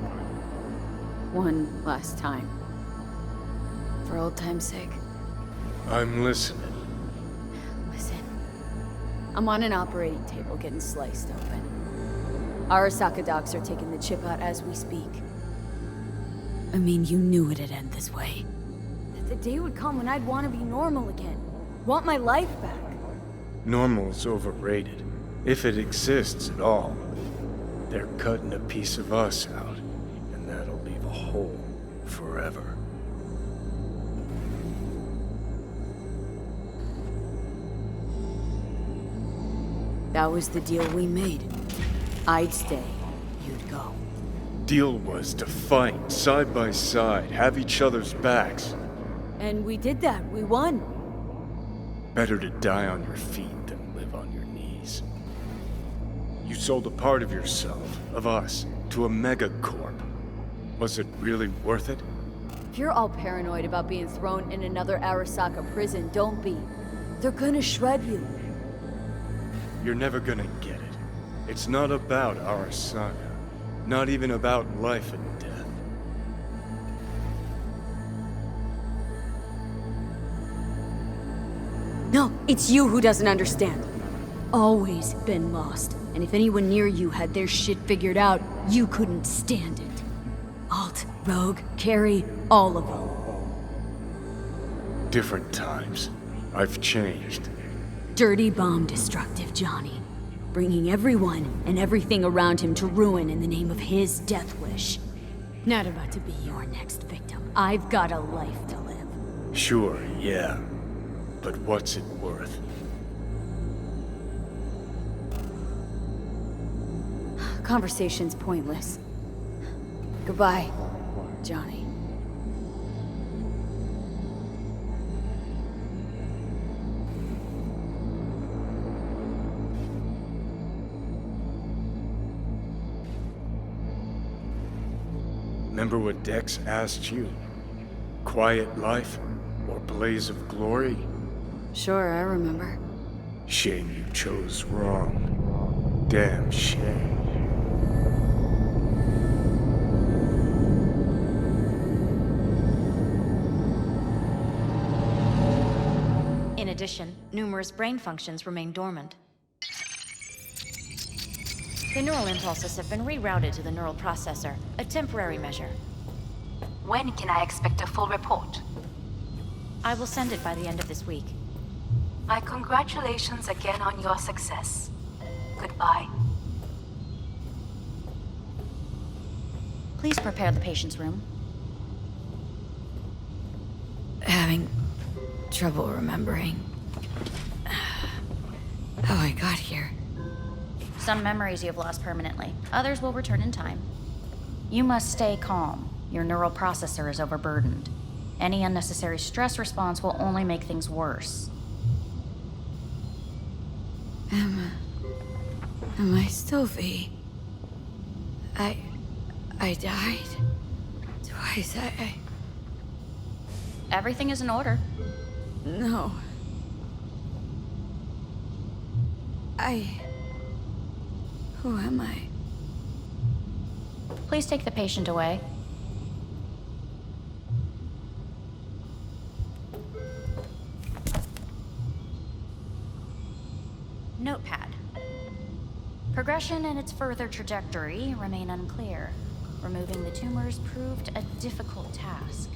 One last time. For old time's sake. I'm listening. Listen. I'm on an operating table getting sliced open. Arasaka docs are taking the chip out as we speak. I mean, you knew it'd end this way. That the day would come when I'd want to be normal again. Want my life back. Normal's overrated. If it exists at all. They're cutting a piece of us out, and that'll leave a hole forever. That was the deal we made. I'd stay, you'd go. Deal was to fight, side by side, have each other's backs. And we did that. We won. Better to die on your feet than live on your knees. You sold a part of yourself, of us, to a megacorp. Was it really worth it? If you're all paranoid about being thrown in another Arasaka prison, don't be. They're gonna shred you. You're never gonna get it. It's not about Arasaka. Not even about life and death. No, it's you who doesn't understand. Always been lost. And if anyone near you had their shit figured out, you couldn't stand it. Alt, Rogue, Carrie, all of them. Different times. I've changed. Dirty bomb destructive Johnny. Bringing everyone and everything around him to ruin in the name of his death wish. Not about to be your next victim. I've got a life to live. Sure, yeah. But what's it worth? Conversation's pointless. Goodbye, Johnny. Remember what Dex asked you? Quiet life or blaze of glory? Sure, I remember. Shame you chose wrong. Damn shame. In addition, numerous brain functions remain dormant. The neural impulses have been rerouted to the neural processor, a temporary measure. When can I expect a full report? I will send it by the end of this week. My congratulations again on your success. Goodbye. Please prepare the patient's room. Having trouble remembering how I got here. Some memories you have lost permanently. Others will return in time. You must stay calm. Your neural processor is overburdened. Any unnecessary stress response will only make things worse. Am I still V? I died twice. Everything is in order. No. Who am I? Please take the patient away. Notepad. Progression and its further trajectory remain unclear. Removing the tumors proved a difficult task.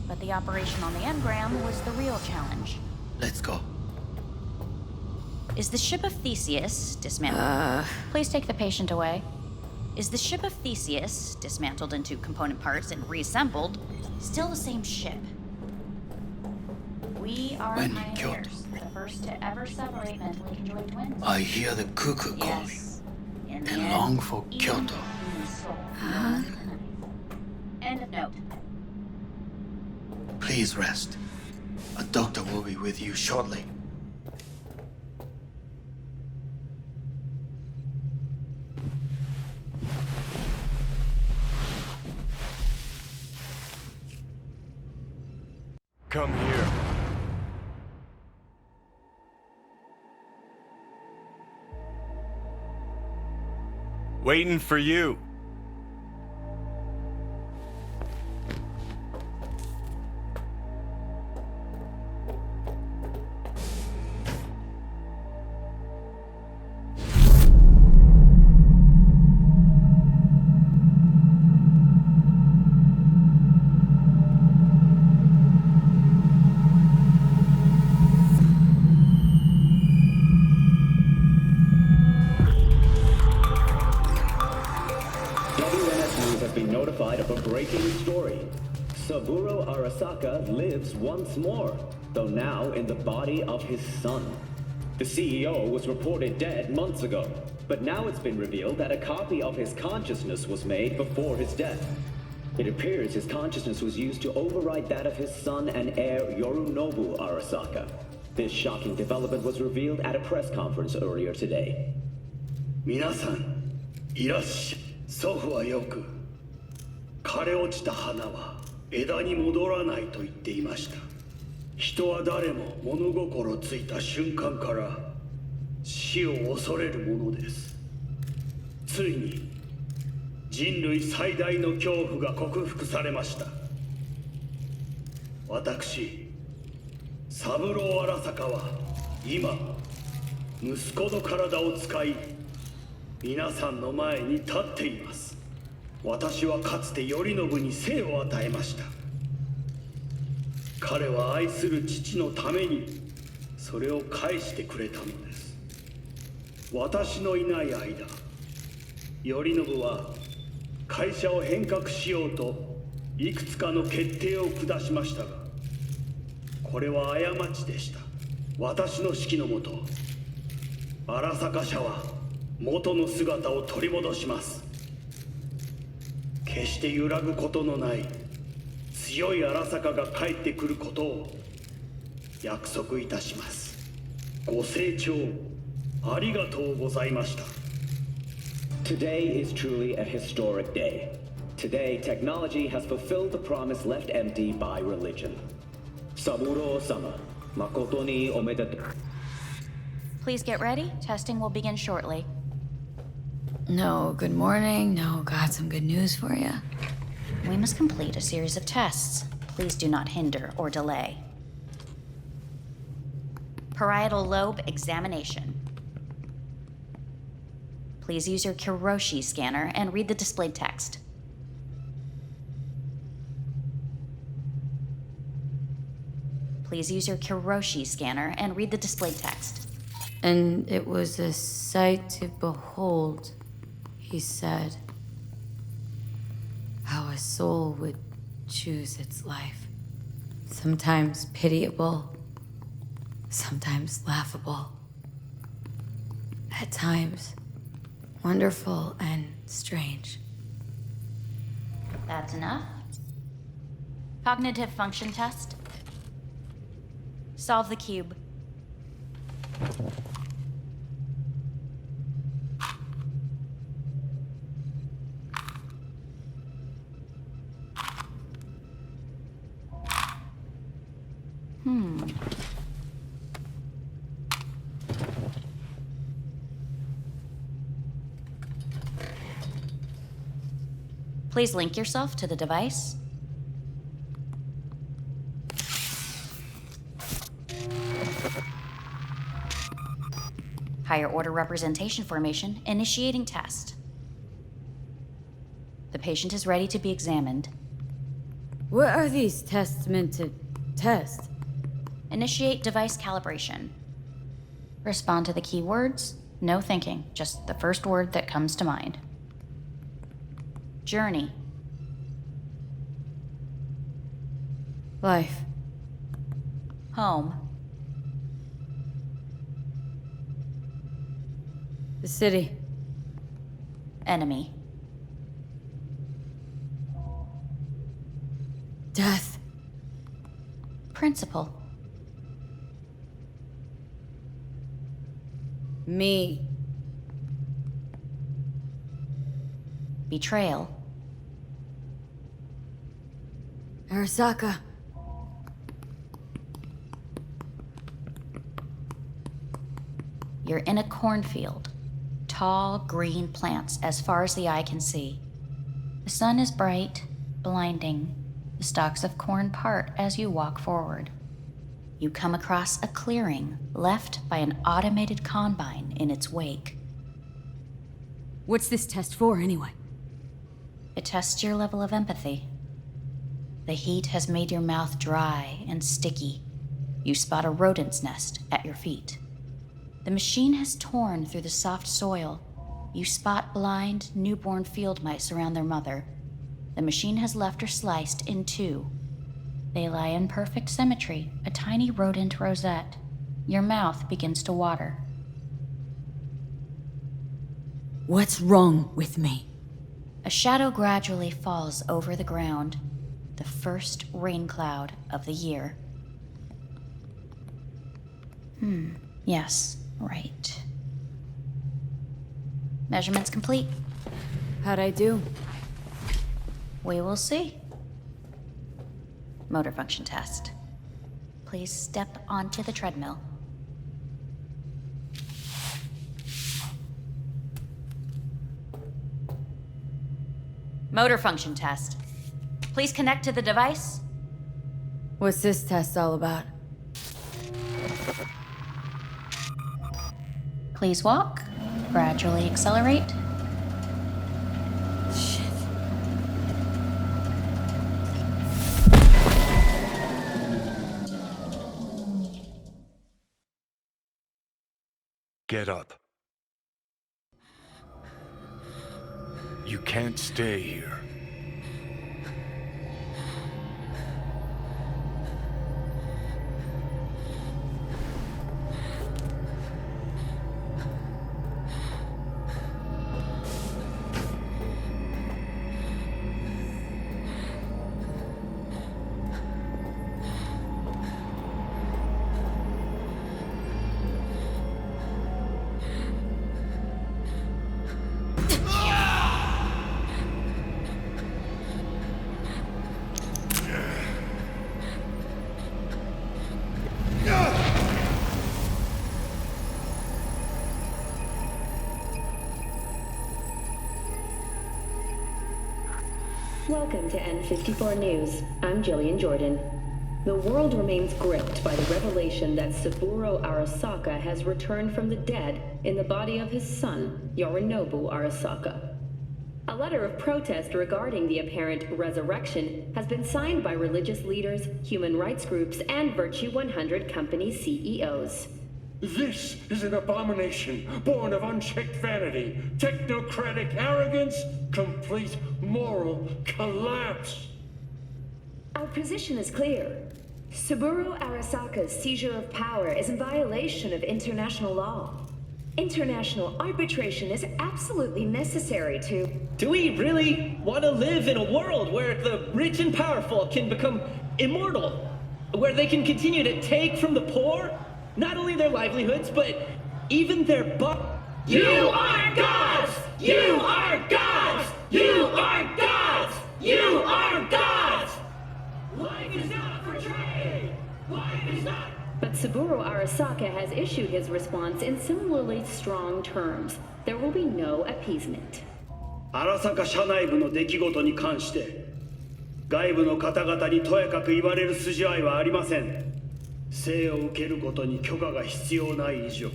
But the operation on the engram was the real challenge. Let's go. Is the ship of Theseus dismantled? Please take the patient away. Is the ship of Theseus, dismantled into component parts and reassembled, still the same ship? We are pioneers, the first to ever separate mentally conjoined twins. I hear the cuckoo calling and long for Kyoto. End of note. Please rest. A doctor will be with you shortly. Come here. Waiting for you. Of a breaking story. Saburo Arasaka lives once more, though now in the body of his son. The CEO was reported dead months ago, but now it's been revealed that a copy of his consciousness was made before his death. It appears his consciousness was used to override that of his son and heir Yorunobu Arasaka. This shocking development was revealed at a press conference earlier today. 皆さん、いらっしゃい。祖父はよく枯れ落ちた花は枝に戻らないと言っていました。人は誰も物心ついた瞬間から死を恐れるものです。ついに人類最大の恐怖が克服されました。私三郎荒坂は今息子の体を使い皆さんの前に立っています。私はかつて頼信に生を与えました。彼は愛する父のためにそれを返してくれたのです。私のいない間、頼信は会社を変革しようといくつかの決定を下しましたが、これは過ちでした。私の指揮のもと、荒坂社は元の姿を取り戻します。決して揺らぐことのない強い荒坂が帰ってくることを約束いたします。ご清聴ありがとうございました。 Today is truly a historic day. Today, technology has fulfilled the promise left empty by religion. Saburo-sama, makoto ni omedetou. Please get ready. Testing will begin shortly. No, good morning. No, got some good news for you. We must complete a series of tests. Please do not hinder or delay. Parietal lobe examination. Please use your Kiroshi scanner and read the displayed text. Please use your Kiroshi scanner and read the displayed text. And it was a sight to behold, he said, how a soul would choose its life. Sometimes pitiable, sometimes laughable. At times, wonderful and strange. That's enough. Cognitive function test. Solve the cube. Please link yourself to the device. Higher order representation formation, initiating test. The patient is ready to be examined. What are these tests meant to test? Initiate device calibration. Respond to the keywords. No thinking, just the first word that comes to mind. Journey. Life. Home. The city. Enemy. Death. Principal. Me. Betrayal. Arasaka. You're in a cornfield. Tall, green plants as far as the eye can see. The sun is bright, blinding. The stalks of corn part as you walk forward. You come across a clearing left by an automated combine in its wake. What's this test for, anyway? It tests your level of empathy. The heat has made your mouth dry and sticky. You spot a rodent's nest at your feet. The machine has torn through the soft soil. You spot blind, newborn field mice around their mother. The machine has left her sliced in two. They lie in perfect symmetry, a tiny rodent rosette. Your mouth begins to water. What's wrong with me? A shadow gradually falls over the ground, the first rain cloud of the year. Yes, right. Measurements complete. How'd I do? We will see. Motor function test. Please step onto the treadmill. Motor function test. Please connect to the device. What's this test all about? Please walk. Gradually accelerate. Shit. Get up. You can't stay here. Welcome to N54 News. I'm Jillian Jordan. The world remains gripped by the revelation that Saburo Arasaka has returned from the dead in the body of his son, Yorinobu Arasaka. A letter of protest regarding the apparent resurrection has been signed by religious leaders, human rights groups, and Virtue 100 company CEOs. This is an abomination born of unchecked vanity, technocratic arrogance, complete moral collapse. Our position is clear. Saburo Arasaka's seizure of power is in violation of international law. International arbitration is absolutely necessary to... Do we really want to live in a world where the rich and powerful can become immortal? Where they can continue to take from the poor? Not only their livelihoods, but even their You are gods! You are gods! You are gods! You are gods! Life is not for trade! Life is not... But Saburo Arasaka has issued his response in similarly strong terms. There will be no appeasement. 荒坂社内部の出来事に関して外部の方々にとやかく言われる筋合いはありません。生を受けることに許可が必要ない以上、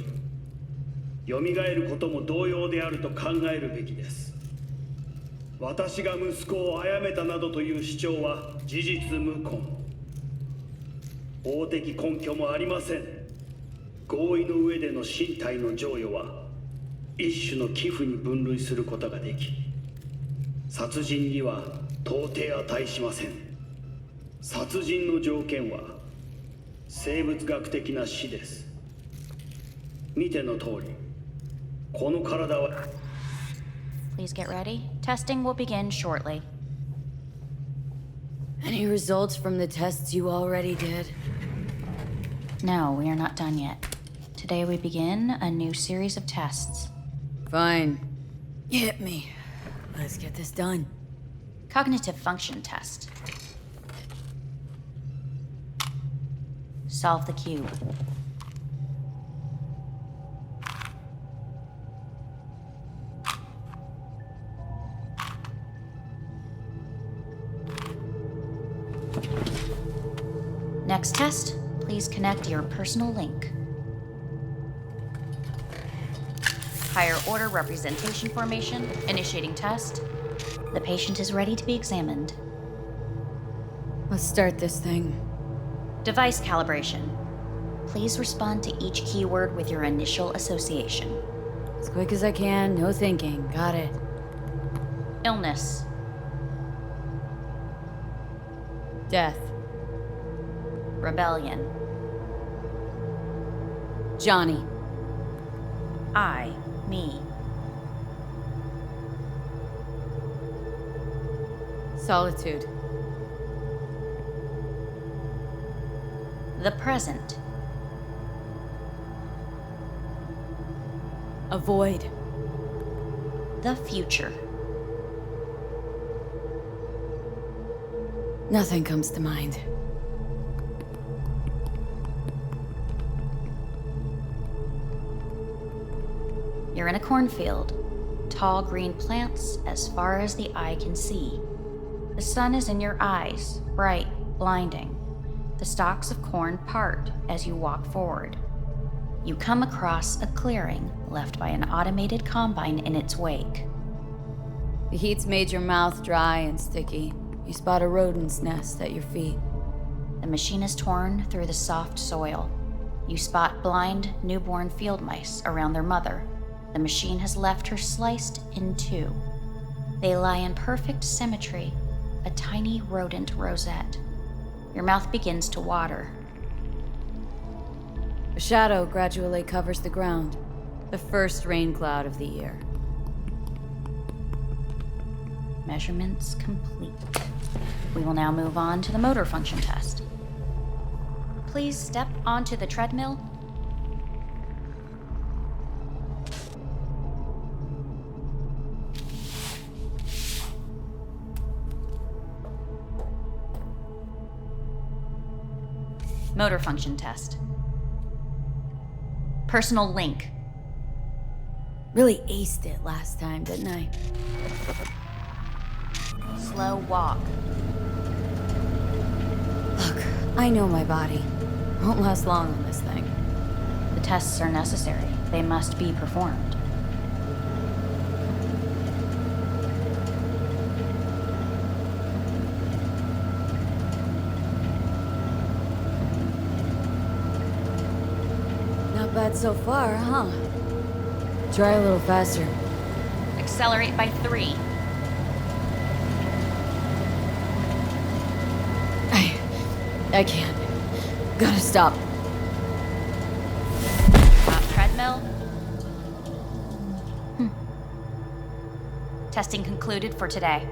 蘇ることも同様であると考えるべきです。私が息子を殺めたなどという主張は事実無根。法的根拠もありません。合意の上での身体の贈与は一種の寄付に分類することができ、殺人には到底値しません。殺人の条件は生物学的な死です。見ての通り、この体は。Please get ready. Testing will begin shortly. Any results from the tests you already did? No, we are not done yet. Today we begin a new series of tests. Fine. Hit me. Let's get this done. Cognitive function test. Solve the cube. Next test, please connect your personal link. Higher order representation formation, initiating test. The patient is ready to be examined. Let's start this thing. Device calibration. Please respond to each keyword with your initial association. As quick as I can, no thinking. Got it. Illness. Death. Rebellion. Johnny. I, me. Solitude. The present. Avoid. The future. Nothing comes to mind. You're in a cornfield. tall green plants as far as the eye can see. The sun is in your eyes, bright, blinding. The stalks of corn part as you walk forward. You come across a clearing left by an automated combine in its wake. The heat's made your mouth dry and sticky. You spot a rodent's nest at your feet. The machine is torn through the soft soil. You spot blind, newborn field mice around their mother. The machine has left her sliced in two. They lie in perfect symmetry, a tiny rodent rosette. Your mouth begins to water. A shadow gradually covers the ground, the first rain cloud of the year. Measurements complete. We will now move on to the motor function test. Please step onto the treadmill. Motor function test. Personal link. Really aced it last time, didn't I? Slow walk. Look, I know my body. Won't last long on this thing. The tests are necessary. They must be performed. Not bad so far, huh? Try a little faster. Accelerate by 3. I can't. Gotta stop. Stop treadmill. Testing concluded for today.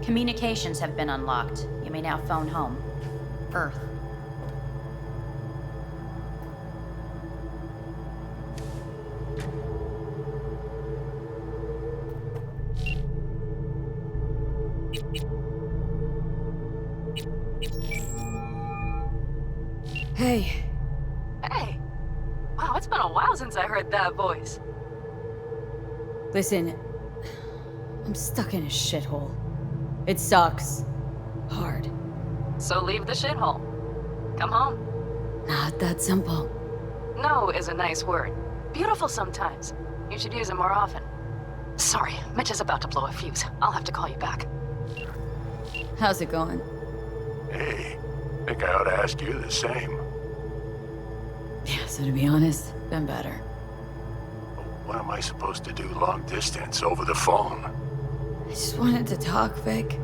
Communications have been unlocked. You may now phone home. Earth. Hey. Hey. Wow, it's been a while since I heard that voice. Listen, I'm stuck in a shithole. It sucks. Hard. So leave the shithole. Come home. Not that simple. No is a nice word. Beautiful sometimes. You should use it more often. Sorry, Mitch is about to blow a fuse. I'll have to call you back. How's it going? Hey, think I ought to ask you the same. Yeah, so to be honest, been better. What am I supposed to do long distance over the phone? I just wanted to talk, Vic.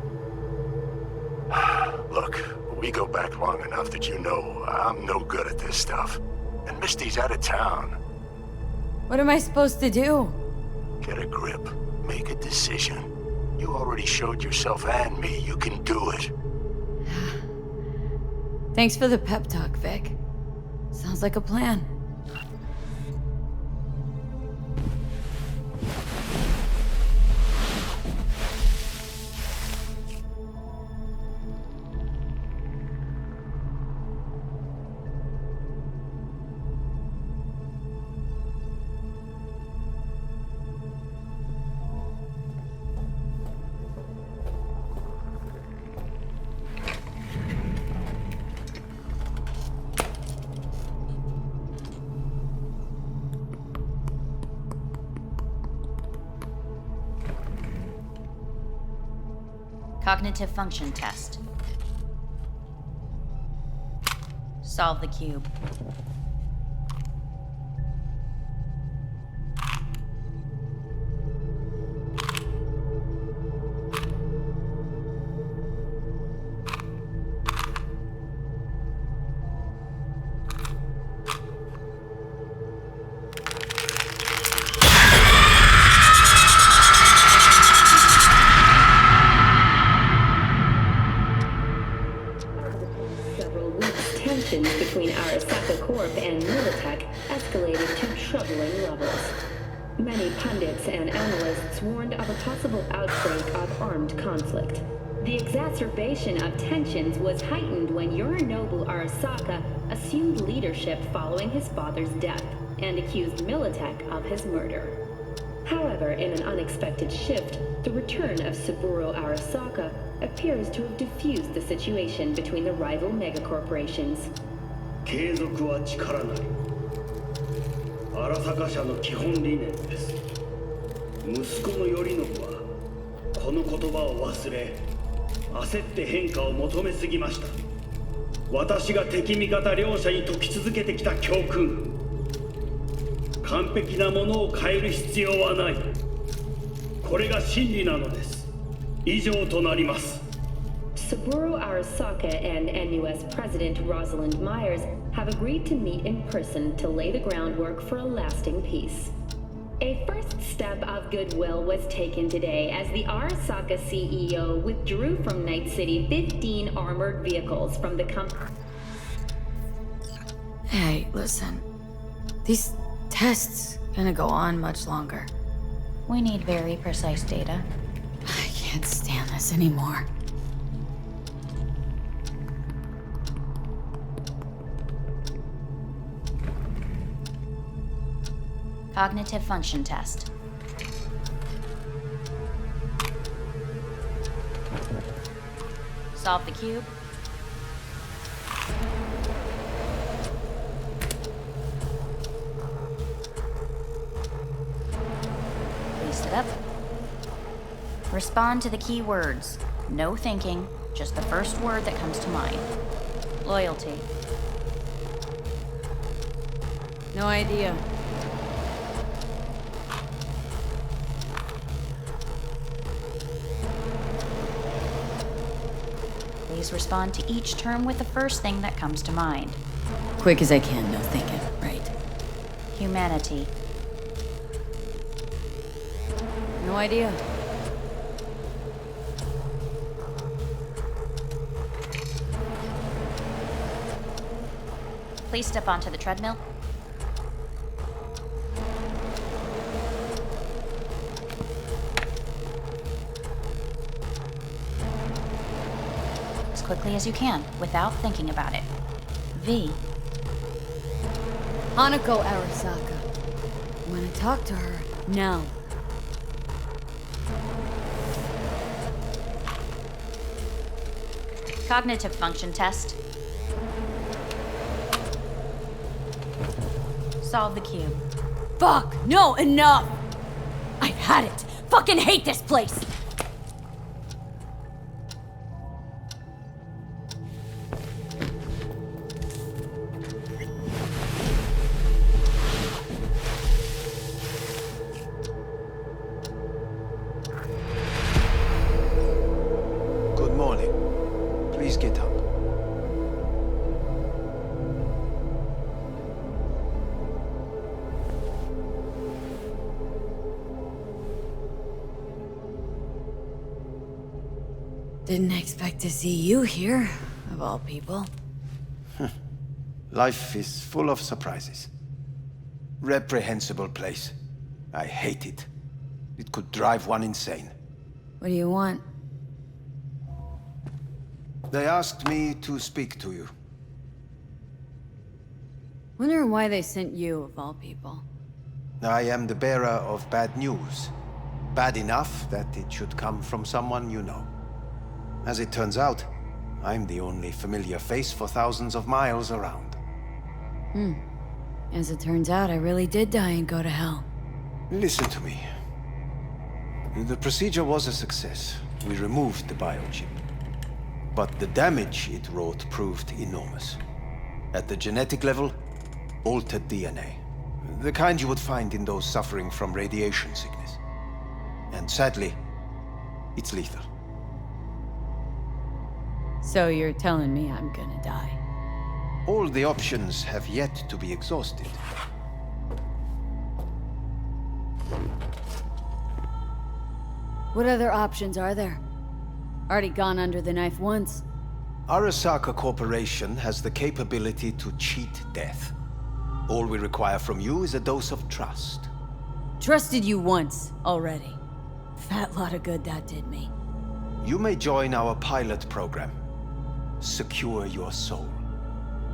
Look, we go back long enough that you know I'm no good at this stuff. And Misty's out of town. What am I supposed to do? Get a grip. Make a decision. You already showed yourself and me you can do it. Thanks for the pep talk, Vic. Sounds like a plan. Cognitive function test. Solve the cube. Between Arasaka Corp and Militech escalated to troubling levels. Many pundits and analysts warned of a possible outbreak of armed conflict. The exacerbation of tensions was heightened when Yorinobu Arasaka assumed leadership following his father's death and accused Militech of his murder. However, in an unexpected shift, the return of Saburo Arasaka appears to have diffused the situation between the rival megacorporations. 継続は力なり。荒坂社の基本理念です。息子の頼信はこの言葉を忘れ、焦って変化を求めすぎました。私が敵味方両者に説き続けてきた教訓。完璧なものを変える必要はない。これが真理なのです。以上となります。Saburo Arasaka and NUS President Rosalind Myers have agreed to meet in person to lay the groundwork for a lasting peace. A first step of goodwill was taken today as the Arasaka CEO withdrew from Night City 15 armored vehicles from the company. Hey, listen. These tests gonna go on much longer. We need very precise data. I can't stand this anymore. Cognitive function test. Solve the cube. Paste it up. Respond to the key words. No thinking, just the first word that comes to mind. Loyalty. No idea. Please respond to each term with the first thing that comes to mind. Quick as I can, no thinking, right? Humanity. No idea. Please step onto the treadmill. As quickly as you can, without thinking about it. V. Hanako Arasaka. I'm gonna talk to her now. Cognitive function test. Solve the cube. Fuck! No, enough! I've had it! Fucking hate this place! Good morning. Please get up. Didn't expect to see you here, of all people. Life is full of surprises. Reprehensible place. I hate it. It could drive one insane. What do you want? They asked me to speak to you. Wondering why they sent you, of all people. I am the bearer of bad news. Bad enough that it should come from someone you know. As it turns out, I'm the only familiar face for thousands of miles around. As it turns out, I really did die and go to hell. Listen to me. The procedure was a success. We removed the biochip. But the damage it wrought proved enormous. At the genetic level, altered DNA. The kind you would find in those suffering from radiation sickness. And sadly, it's lethal. So you're telling me I'm gonna die? All the options have yet to be exhausted. What other options are there? Already gone under the knife once. Arasaka Corporation has the capability to cheat death. All we require from you is a dose of trust. Trusted you once, already. Fat lot of good that did me. You may join our pilot program. Secure your soul.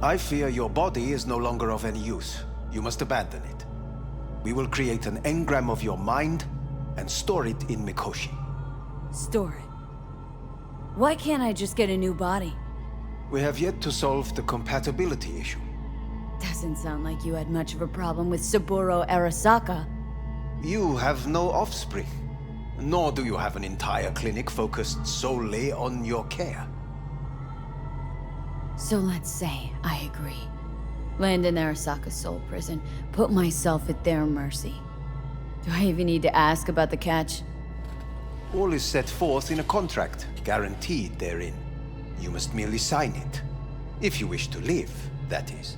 I fear your body is no longer of any use. You must abandon it. We will create an engram of your mind and store it in Mikoshi. Store it? Why can't I just get a new body? We have yet to solve the compatibility issue. Doesn't sound like you had much of a problem with Saburo Arasaka. You have no offspring, nor do you have an entire clinic focused solely on your care. So let's say I agree. Land in Arasaka's soul prison, put myself at their mercy. Do I even need to ask about the catch? All is set forth in a contract, guaranteed therein. You must merely sign it. If you wish to live, that is.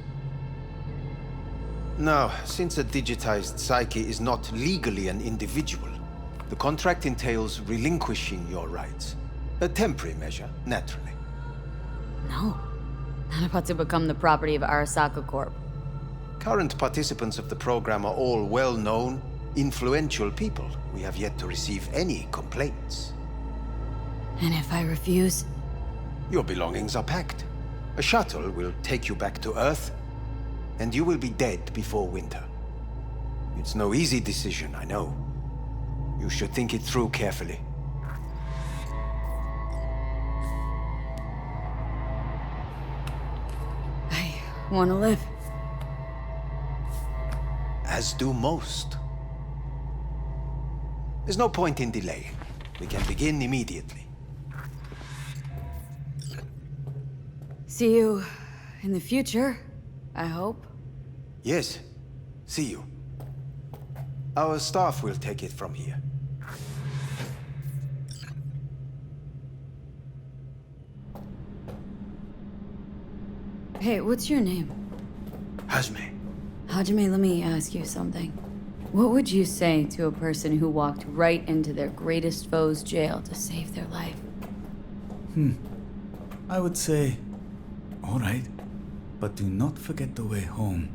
Now, since a digitized psyche is not legally an individual, the contract entails relinquishing your rights. A temporary measure, naturally. No. Not about to become the property of Arasaka Corp. Current participants of the program are all well-known, influential people. We have yet to receive any complaints. And if I refuse? Your belongings are packed. A shuttle will take you back to Earth, and you will be dead before winter. It's no easy decision, I know. You should think it through carefully. I want to live. As do most. There's no point in delaying. We can begin immediately. See you in the future, I hope. Yes. See you. Our staff will take it from here. Hey, what's your name? Hajime. Hajime, let me ask you something. What would you say to a person who walked right into their greatest foe's jail to save their life? I would say, all right, but do not forget the way home.